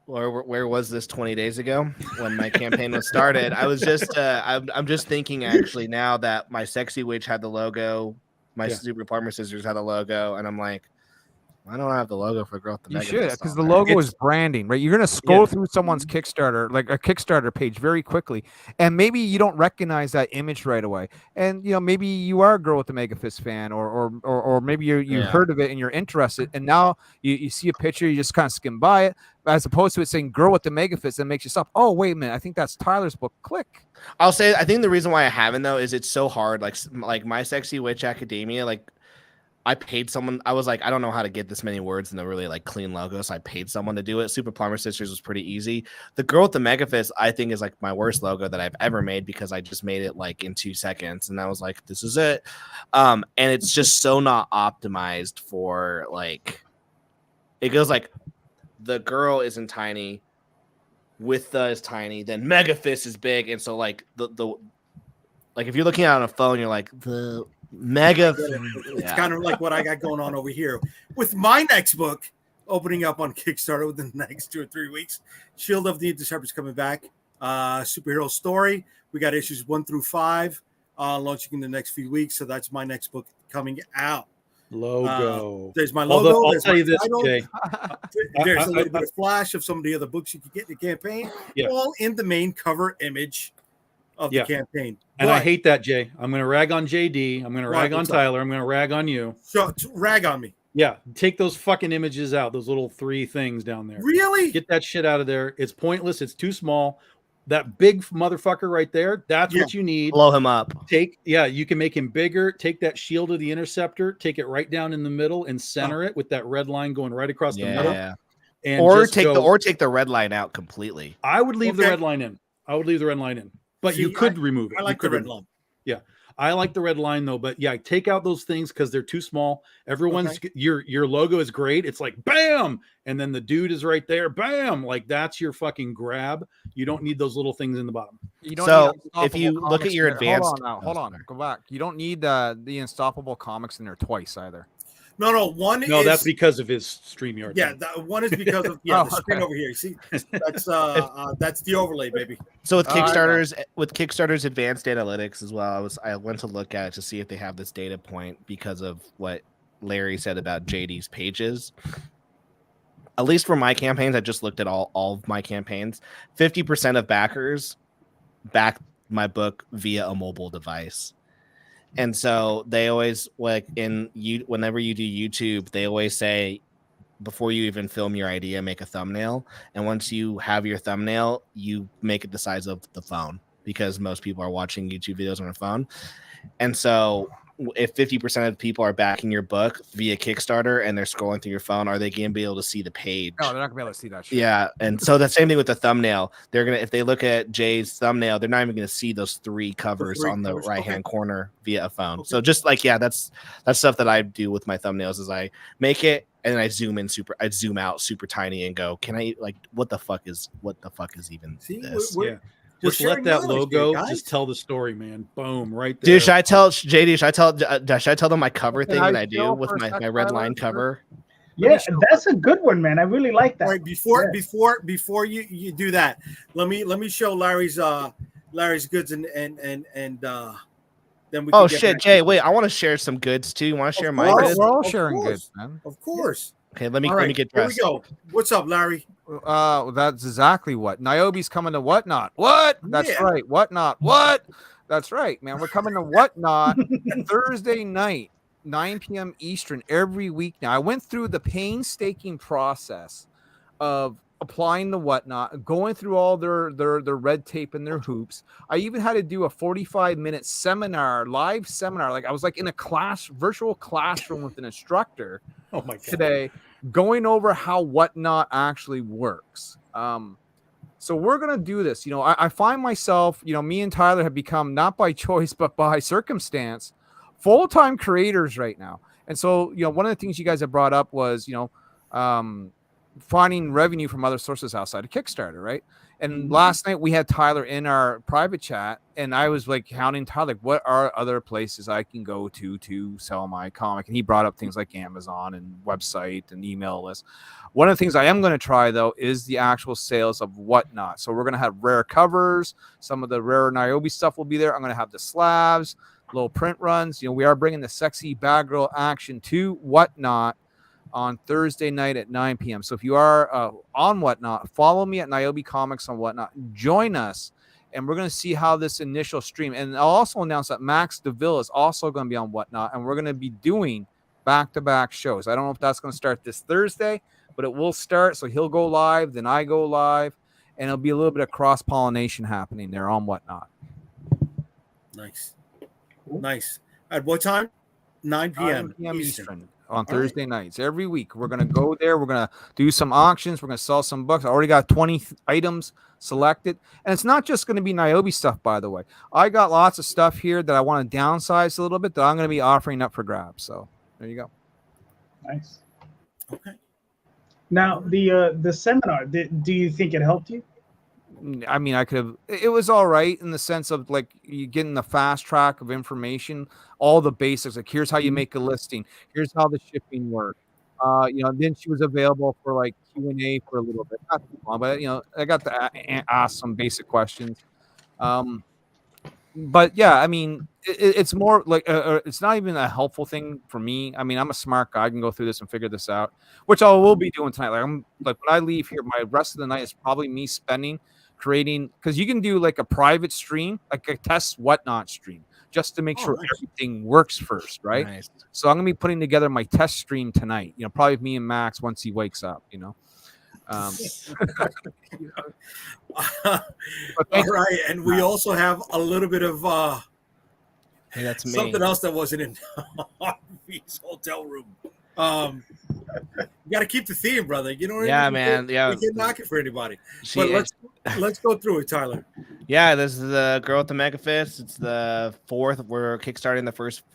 or where was this 20 days ago when my campaign was started? I was just I'm just thinking actually now that my Sexy Witch had the logo, my Super Plumber Sisters had the logo, and I'm like, I don't have the logo for Growth. You should, because the logo is branding, right? You're gonna scroll through someone's Kickstarter, like a Kickstarter page, very quickly, and maybe you don't recognize that image right away. And maybe you are a Girl with the Megafist fan, or maybe you heard of it and you're interested, and now you see a picture, you just kind of skim by it, as opposed to it saying Girl with the Megafist, and makes you stop. Oh, wait a minute, I think that's Tyler's book. Click. I'll say, I think the reason why I haven't though is it's so hard. Like my Sexy Witch Academia, like, I paid someone. I was like, I don't know how to get this many words in a really like clean logo, so I paid someone to do it. Super Plumber Sisters was pretty easy. The Girl with the Megafist, I think, is like my worst logo that I've ever made because I just made it like in 2 seconds, and I was like, this is it. And it's just so not optimized for like. It goes like, the girl isn't tiny, with the is tiny, then Megafist is big, and so like the like if you're looking at it on a phone, you're like the. Mega. It's kind of like what I got going on over here with my next book opening up on Kickstarter within the next 2 or 3 weeks. Shield of the Interceptor's coming back. Superhero story. We got issues 1 through 5 launching in the next few weeks. So that's my next book coming out. Logo. There's my logo. I'll tell you this, Jay. There's a little bit of flash of some of the other books you can get in the campaign, all in the main cover image of the campaign. And I hate that, Jay. I'm going to rag on JD. I'm going to rag on Tyler. I'm going to rag on you. So rag on me. Yeah. Take those fucking images out. Those little 3 things down there. Really? Get that shit out of there. It's pointless. It's too small. That big motherfucker right there. That's what you need. Blow him up. You can make him bigger. Take that Shield of the Interceptor. Take it right down in the middle and center it with that red line going right across the middle. Yeah. And take the red line out completely. I would leave the red line in. But you could remove it. I like the red line. Yeah. I like the red line though, but take out those things because they're too small. Everyone's your logo is great. It's like bam, and then the dude is right there, bam. Like that's your fucking grab. You don't need those little things in the bottom. You don't need if you look at your advanced, hold on, go back. You don't need the Unstoppable comics in there twice either. No, that's because of his StreamYard. Yeah, one is because of the screen over here. You see, that's the overlay, baby. So with Kickstarter's advanced analytics as well, I went to look at it to see if they have this data point because of what Larry said about JD's pages. At least for my campaigns, I just looked at all of my campaigns. 50% of backers back my book via a mobile device. And so they always whenever you do YouTube, they always say before you even film your idea, make a thumbnail. And once you have your thumbnail, you make it the size of the phone because most people are watching YouTube videos on a phone. And so if 50% of people are backing your book via Kickstarter and they're scrolling through your phone, are they going to be able to see the page? No, they're not gonna be able to see that shit. Yeah, and so the same thing with the thumbnail. They're gonna, if they look at Jay's thumbnail, they're not even gonna see those three covers on the right-hand corner via a phone. Okay. So just like, yeah, that's stuff that I do with my thumbnails is I make it and then I zoom out super tiny and go, can I, like, what the fuck is even this? Just let that logo just tell the story, man. Boom, right there. Dude, should I tell JD? Should I tell them my cover thing that I do with my red line cover? Yeah, that's a good one, man. I really like that. All right, before you do that, let me show Larry's goods and then we. Oh shit, Jay! Wait, I want to share some goods too. You want to share my goods? We're all sharing goods, man. Of course. Okay, let me get dressed. Here we go. What's up, Larry? That's exactly what Nyobi's coming to Whatnot. What? That's right. Whatnot. What? That's right, man. We're coming to Whatnot Thursday night, 9 p.m. Eastern every week now. I went through the painstaking process of applying the Whatnot, going through all their red tape and their hoops. I even had to do a 45-minute seminar, live seminar. Like I was like in a virtual classroom with an instructor. Oh my God. Today, going over how Whatnot actually works. So we're going to do this. You know, I find myself, you know, me and Tyler have become, not by choice, but by circumstance, full-time creators right now. And so, you know, one of the things you guys have brought up was, you know, finding revenue from other sources outside of Kickstarter, right? And last night we had Tyler in our private chat, and I was like hounding Tyler, like, what are other places I can go to sell my comic? And he brought up things like Amazon and website and email list. One of the things I am going to try, though, is the actual sales of Whatnot. So we're going to have rare covers. Some of the rare Nyobi stuff will be there. I'm going to have the slabs, little print runs. You know, we are bringing the sexy bad girl action to Whatnot on Thursday night at 9 p.m. So if you are on Whatnot, follow me at Nyobi Comics on Whatnot. Join us, and we're going to see how this initial stream. And I'll also announce that Max DeVille is also going to be on Whatnot, and we're going to be doing back-to-back shows. I don't know if that's going to start this Thursday, but it will start. So he'll go live, then I go live, and it'll be a little bit of cross-pollination happening there on Whatnot. Nice. Nice. At what time? 9 p.m. Eastern. On Thursday nights every week. We're going to go there. We're going to do some auctions. We're going to sell some books. I already got 20 items selected. And it's not just going to be Nyobi stuff, by the way. I got lots of stuff here that I want to downsize a little bit that I'm going to be offering up for grabs. So there you go. Nice. Okay. Now, the seminar, do you think it helped you? I mean, it was all right in the sense of like you getting the fast track of information, all the basics. Like, here's how you make a listing. Here's how the shipping works. You know, then she was available for like Q&A for a little bit, not too long, but you know, I got to ask some basic questions. But yeah, I mean, it's more like it's not even a helpful thing for me. I mean, I'm a smart guy. I can go through this and figure this out, which I will be doing tonight. Like when I leave here, my rest of the night is probably me creating, because you can do like a private stream, like a test Whatnot stream, just to make sure everything works first, right? Nice. So I'm gonna be putting together my test stream tonight. You know, probably me and Max once he wakes up. You know. All right, and we also have a little bit of hey, that's something else that wasn't in Harvey's hotel room. You got to keep the theme, brother. You know what I mean? Man. Yeah, we can't knock it for anybody. But let's go through it, Tyler. Yeah, this is the Girl with the Mega Fist. It's the fourth. We're kickstarting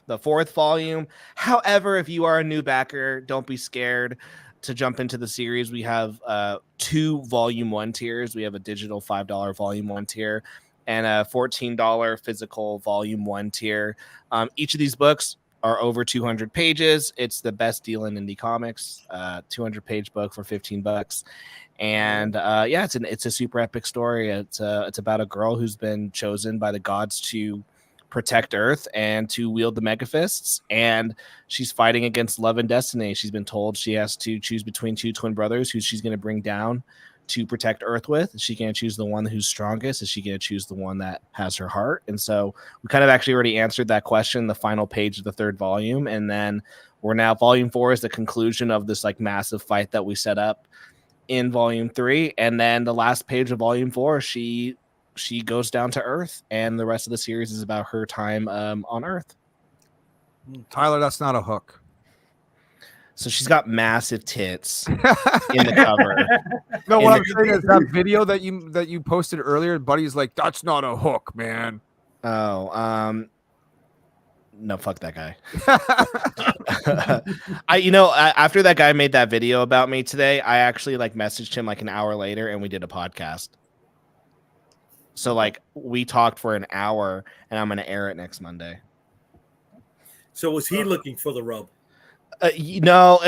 the fourth volume. However, if you are a new backer, don't be scared to jump into the series. We have 2 volume 1 tiers. We have a digital $5 volume 1 tier and a $14 physical volume 1 tier. Each of these books are over 200 pages. It's the best deal in indie comics. 200-page book for $15. And yeah, it's a super epic story. It's about a girl who's been chosen by the gods to protect Earth and to wield the Mega Fists, and she's fighting against love and destiny. She's been told she has to choose between 2 twin brothers who she's going to bring down to protect Earth with. Is she going to choose the one who's strongest? Is she going to choose the one that has her heart? And so we kind of actually already answered that question, the final page of the 3rd volume. And then we're now volume 4 is the conclusion of this like massive fight that we set up in volume 3. And then the last page of volume 4, she goes down to Earth, and the rest of the series is about her time on Earth. Tyler, that's not a hook. So she's got massive tits in the cover. No, what I'm saying is that video that you posted earlier, Buddy's like, that's not a hook, man. Oh, no, fuck that guy. After that guy made that video about me today, I actually like messaged him like an hour later and we did a podcast. So like we talked for an hour and I'm going to air it next Monday. So was he looking for the rub? So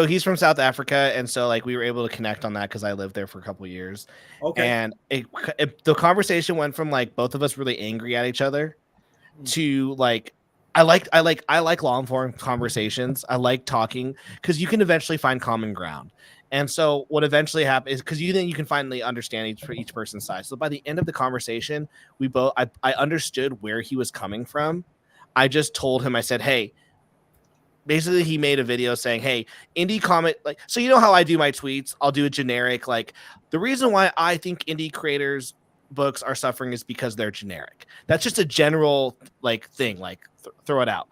he's from South Africa, and so like we were able to connect on that because I lived there for a couple of years. Okay. And the conversation went from like both of us really angry at each other to like I like long-form conversations. I like talking because you can eventually find common ground. And so what eventually happens is because then you can finally understand each person's side. So by the end of the conversation, I understood where he was coming from. I just told him, I said, hey. Basically, he made a video saying, hey, indie comic, like, so you know how I do my tweets? I'll do a generic, like, the reason why I think indie creators' books are suffering is because they're generic. That's just a general, like, thing, like, throw it out.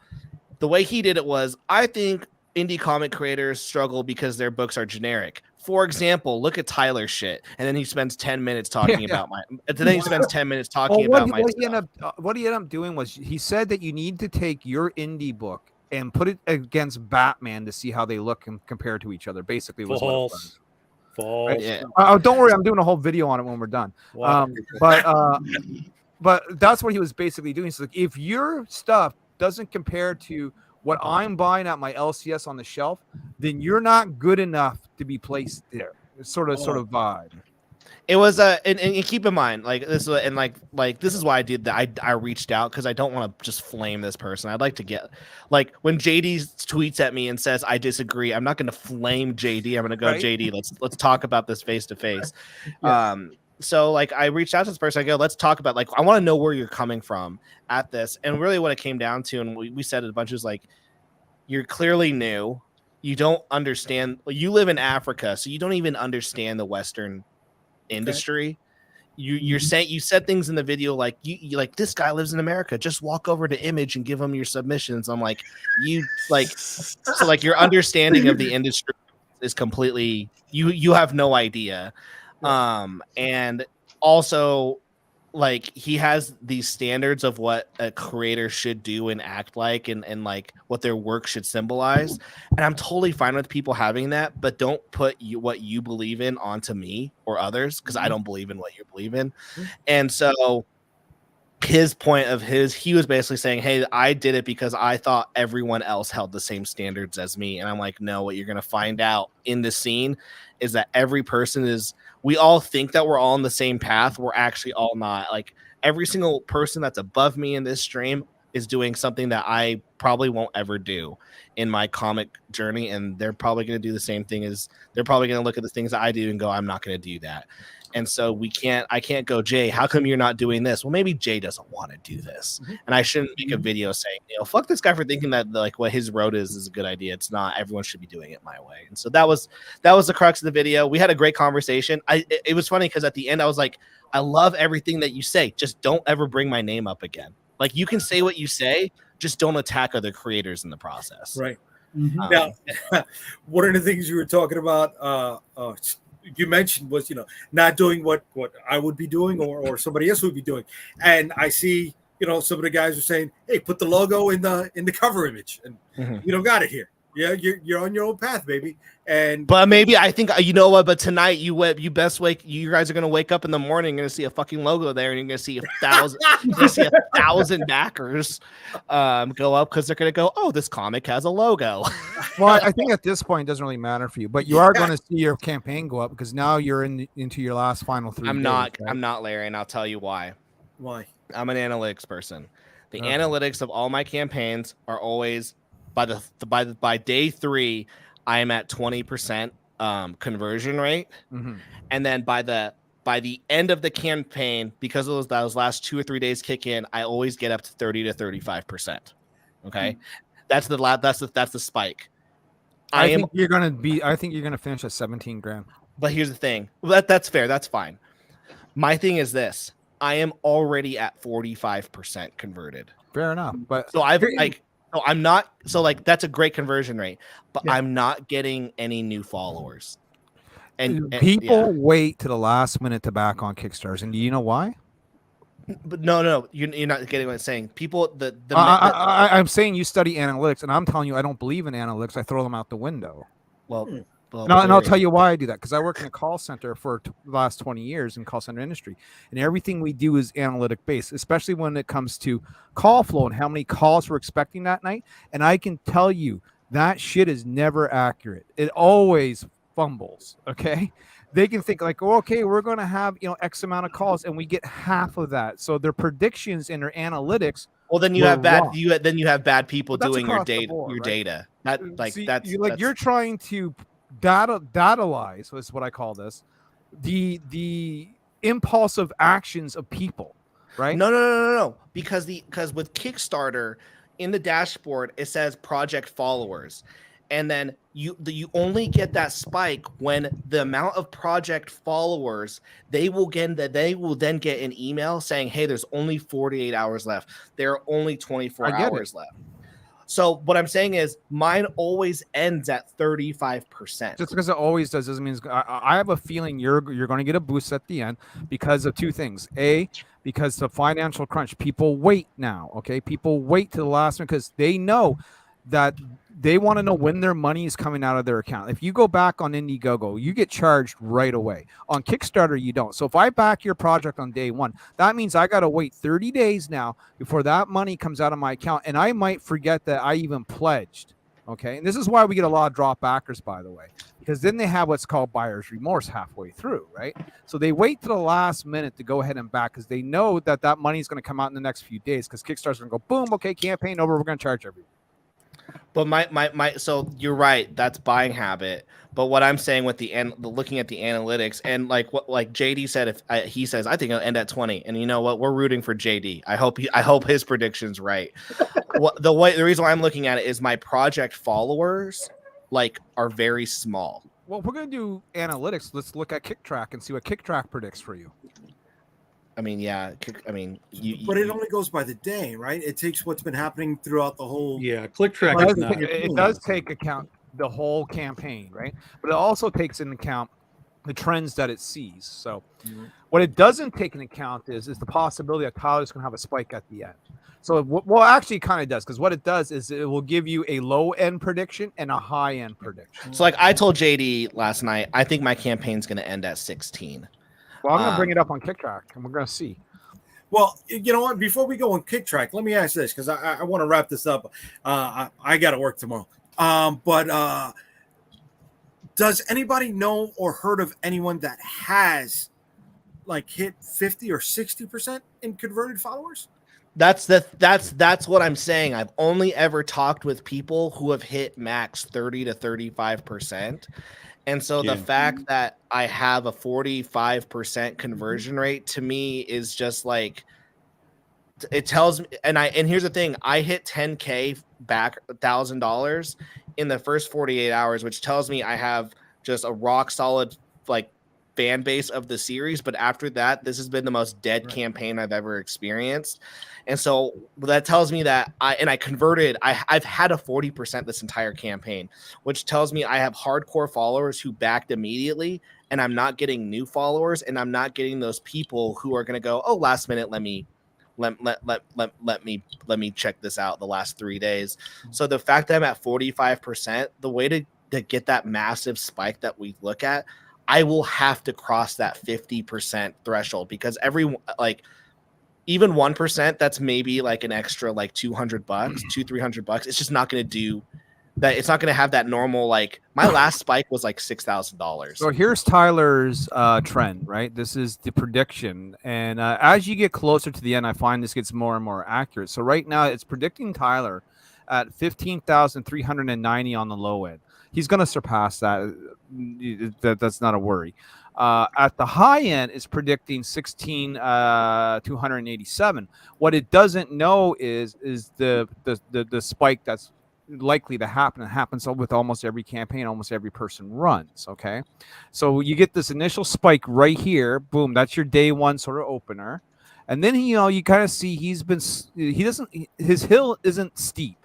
The way he did it was, I think indie comic creators struggle because their books are generic. For example, look at Tyler's shit, and then he spends 10 minutes talking about my. Then he spends 10 minutes talking about my. What he ended up doing was he said that you need to take your indie book and put it against Batman to see how they look compared to each other. Basically, was what it was. False. Right? Yeah. Don't worry, I'm doing a whole video on it when we're done. Wow. But that's what he was basically doing. So like, if your stuff doesn't compare to what I'm buying at my LCS on the shelf, then you're not good enough to be placed there. It's sort of vibe. It was and keep in mind, like this was, and like this is why I did that. I reached out because I don't want to just flame this person. I'd like to get, like, when JD tweets at me and says I disagree, I'm not going to flame JD. I'm going to go, right? JD, let's talk about this face to face. So like I reached out to this person. I go, let's talk about, like, I want to know where you're coming from at this. And really what it came down to, and we said it a bunch, was like, you're clearly new. You don't understand. You live in Africa, so you don't even understand the Western industry. You said things in the video like you like, this guy lives in America, just walk over to Image and give him your submissions. I'm like, you like, so like your understanding of the industry is completely, you have no idea. And also, like, he has these standards of what a creator should do and act like, and like what their work should symbolize. And I'm totally fine with people having that, but don't put what you believe in onto me or others, because I don't believe in what you believe in. And so his point of he was basically saying, hey, I did it because I thought everyone else held the same standards as me. And I'm like, no, what you're going to find out in the scene is that every person we all think that we're all on the same path. We're actually all not. Like, every single person that's above me in this stream is doing something that I probably won't ever do in my comic journey. And they're probably going to do the same thing they're probably going to look at the things that I do and go, I'm not going to do that. And so I can't go, Jay, how come you're not doing this? Well, maybe Jay doesn't want to do this. And I shouldn't make a video saying, fuck this guy for thinking that like what his road is a good idea. It's not. Everyone should be doing it my way. And so that was the crux of the video. We had a great conversation. It was funny because at the end I was like, I love everything that you say. Just don't ever bring my name up again. Like, you can say what you say, just don't attack other creators in the process. Right. Now, one of the things you were talking about, you mentioned was, not doing what I would be doing or somebody else would be doing. And I see, some of the guys are saying, hey, put the logo in the cover image, and you don't got it here. Yeah, you're on your own path, baby. But maybe I think, you know what? But tonight you guys are gonna wake up in the morning, you're gonna see a fucking logo there, and you're gonna see 1,000 backers go up because they're gonna go, oh, this comic has a logo. Well, I think at this point it doesn't really matter for you, but you are going to see your campaign go up because now you're into your last final 3 days. I'm not, Larry, and I'll tell you why. Why? I'm an analytics person. The analytics of all my campaigns are always by day 3, I am at 20% conversion rate, and then by the end of the campaign, because of those last 2 or 3 days kick in, I always get up to 30 to 35%. Okay, that's the spike. I think you're gonna finish at 17 grand. But here's the thing. That's fair. That's fine. My thing is this: I am already at 45% converted. Fair enough. But so No, I'm not. So like that's a great conversion rate, but Yeah. I'm not getting any new followers. And People wait to the last minute to back on Kickstarters, and do you know why? but no, you're not getting what I'm saying. People, I'm saying you study analytics, and I'm telling you I don't believe in analytics. I throw them out the window. well, And I'll tell you why I do that, because I work in a call center for the last 20 years in call center industry, and everything we do is analytic based, especially when it comes to call flow and how many calls we're expecting that night. And I can tell you that shit is never accurate. It always fumbles. Okay. They can think like, oh, okay, we're going to have, X amount of calls, and we get half of that. So their predictions and their analytics. Well, then you have bad. wrong. You have bad people But that's doing your across the data. board, Your right? data. That like See, that's you're trying to datalize, is what I call this, the impulsive actions of people, right? No. Because with Kickstarter in the dashboard it says project followers, and then you only get that spike when the amount of project followers they will then get an email saying, hey, there's only 48 hours left. There are only 24 hours left. So what I'm saying is mine always ends at 35%. Just because it always does doesn't mean I have a feeling you're going to get a boost at the end because of two things. A, because the financial crunch. People wait now. Okay, people wait to the last minute because they know that they want to know when their money is coming out of their account. If you go back on Indiegogo, you get charged right away. On Kickstarter, you don't. So if I back your project on day one, that means I got to wait 30 days now before that money comes out of my account. And I might forget that I even pledged. Okay. And this is why we get a lot of drop backers, by the way, because then they have what's called buyer's remorse halfway through, right? So they wait to the last minute to go ahead and back because they know that money is going to come out in the next few days because Kickstarter's going to go, boom, okay, campaign over, we're going to charge everyone. But my so you're right, that's buying habit. But what I'm saying with the looking at the analytics and like JD said, he says I think it'll end at 20, and you know what, we're rooting for JD. I hope his prediction's right. The reason why I'm looking at it is my project followers are very small. Well, if we're going to do analytics, let's look at KickTrack and see what KickTrack predicts for you. I mean, yeah. I mean, but it only goes by the day, right? It takes what's been happening throughout the whole. Yeah, ClickTrack is not. It does take account the whole campaign, right? But it also takes into account the trends that it sees. So, what it doesn't take into account is the possibility that Tyler's going to have a spike at the end. So, well, actually, it kind of does, because what it does is it will give you a low end prediction and a high end prediction. So, like I told JD last night, I think my campaign's going to end at 16. Well, I'm going to bring it up on KickTrack, and we're going to see. Well, you know what? Before we go on KickTrack, let me ask this, because I want to wrap this up. I got to work tomorrow. But does anybody know or heard of anyone that has hit 50 or 60% in converted followers? That's what I'm saying. I've only ever talked with people who have hit max 30 to 35%. And so the fact that I have a 45% conversion rate to me is just it tells me, and here's the thing, I hit 10K back $1,000 in the first 48 hours, which tells me I have just a rock solid fan base of the series. But after that, this has been the most dead campaign I've ever experienced. And so that tells me that I converted, I've had a 40% this entire campaign, which tells me I have hardcore followers who backed immediately, and I'm not getting new followers, and I'm not getting those people who are going to go, oh, last minute, let me check this out the last 3 days. So the fact that I'm at 45%, the way to get that massive spike that we look at, I will have to cross that 50% threshold, because even 1%, that's maybe an extra $200, $200-300. It's just not going to do that. It's not going to have that normal, my last spike was $6,000. So here's Tyler's trend, right? This is the prediction. And as you get closer to the end, I find this gets more and more accurate. So right now it's predicting Tyler at 15,390 on the low end. He's going to surpass that. That's not a worry. At the high end, it's predicting 16,287. What it doesn't know is the spike that's likely to happen. It happens with almost every campaign, almost every person runs. Okay, so you get this initial spike right here. Boom, that's your day one sort of opener, and then you kind of see his hill isn't steep.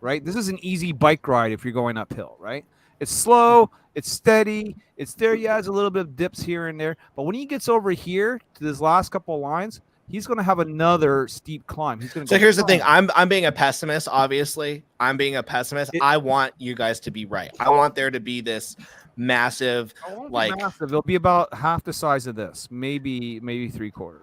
right? This is an easy bike ride if you're going uphill, right? It's slow, it's steady, it's there. Yeah, there's a little bit of dips here and there, but when he gets over here to this last couple of lines, he's going to have another steep climb. He's going to. So here's the thing. I'm being a pessimist. Obviously, I'm being a pessimist. I want you guys to be right. I want there to be this massive, massive. It'll be about half the size of this, maybe 3/4. All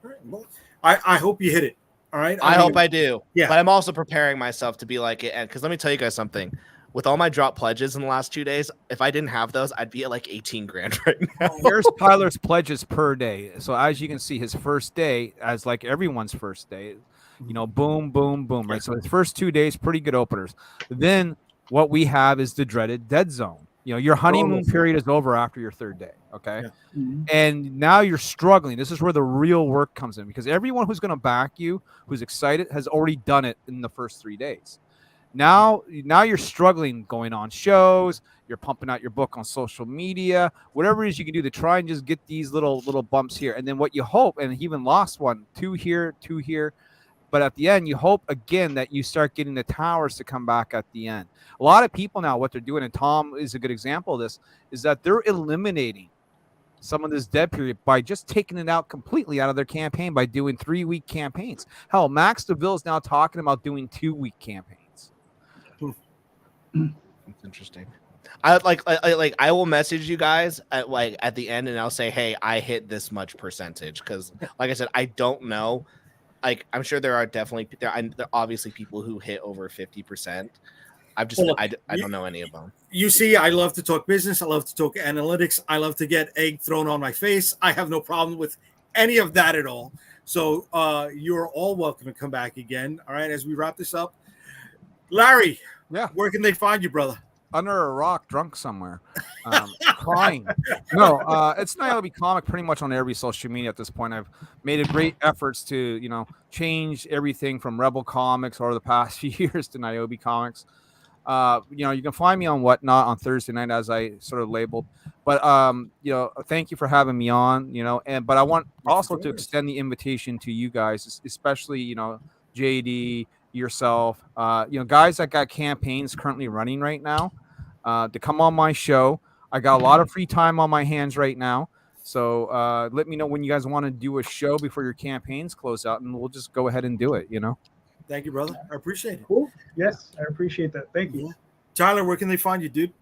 right, well, I hope you hit it. All right. I hope I do. Yeah. But I'm also preparing myself to be like it. And because let me tell you guys something. With all my drop pledges in the last 2 days, if I didn't have those, I'd be at like 18 grand right now. Here's Tyler's pledges per day. So as you can see, his first day, as like everyone's first day, boom, boom, boom, right? So his first 2 days, pretty good openers. Then what we have is the dreaded dead zone. Your honeymoon period is over after your third day, okay? Yeah. Mm-hmm. And now you're struggling. This is where the real work comes in, because everyone who's going to back you, who's excited, has already done it in the first 3 days. Now you're struggling going on shows. You're pumping out your book on social media, whatever it is you can do to try and just get these little bumps here. And then what you hope, and he even lost 2 here, 2 here. But at the end, you hope again that you start getting the towers to come back at the end. A lot of people now, what they're doing, and Tom is a good example of this, is that they're eliminating some of this dead period by just taking it out completely out of their campaign by doing 3-week campaigns. Hell, Max DeVille is now talking about doing 2-week campaigns. That's interesting. I will message you guys at the end, and I'll say, hey, I hit this much percentage, because like I said, I don't know. Like, I'm sure there are obviously people who hit over 50%. I don't know any of them. You see, I love to talk business. I love to talk analytics. I love to get egg thrown on my face. I have no problem with any of that at all. So you're all welcome to come back again. All right, as we wrap this up, Larry. Yeah. Where can they find you, brother? Under a rock, drunk somewhere, crying. No, it's Nyobi Comic pretty much on every social media at this point. I've made great efforts to, change everything from Rebel Comics over the past few years to Nyobi Comics. You can find me on Whatnot on Thursday night, as I sort of labeled. But thank you for having me on. But I want also to extend the invitation to you guys, especially JD, yourself, guys that got campaigns currently running right now, to come on my show. I got a lot of free time on my hands right now, so let me know when you guys want to do a show before your campaigns close out, and we'll just go ahead and do it. Thank you, brother. I appreciate it. Cool. Yes, I appreciate that. Thank you. Tyler, where can they find you, dude?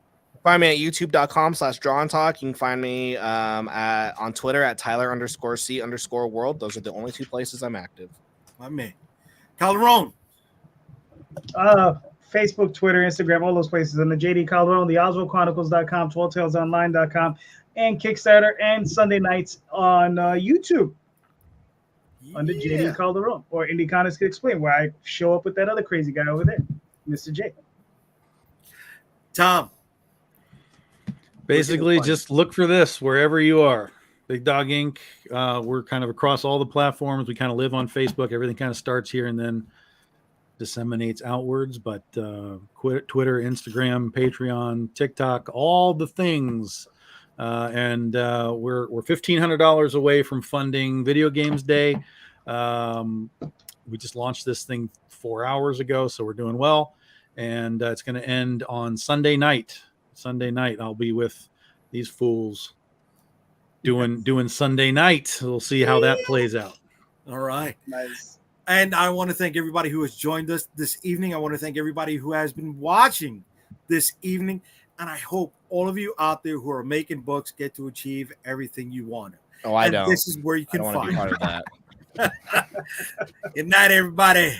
Find me at youtube.com/drawandtalk. You can find me on Twitter at Tyler_C_world. Those are the only 2 places I'm active. My man. Calderon. Facebook, Twitter, Instagram, all those places. And the JD Calderon, the OswaldChronicles.com, 12talesonline.com, and Kickstarter, and Sunday nights on YouTube under JD Calderon, or Indie Comics Can Explain, where I show up with that other crazy guy over there, Mr. J. Tom. Basically, just look for this wherever you are. Big Dog Inc. We're kind of across all the platforms. We kind of live on Facebook. Everything kind of starts here and then disseminates outwards. But Twitter, Instagram, Patreon, TikTok, all the things. And we're $1,500 away from funding Video Games Day. We just launched this thing 4 hours ago, so we're doing well. And it's going to end on Sunday night. I'll be with these fools doing Sunday night. We'll see how that plays out. All right. Nice. And I want to thank everybody who has joined us this evening. I want to thank everybody who has been watching this evening. And I hope all of you out there who are making books get to achieve everything you want. Oh, I don't. This is where you can find. I don't want to be part of that. Good night, everybody.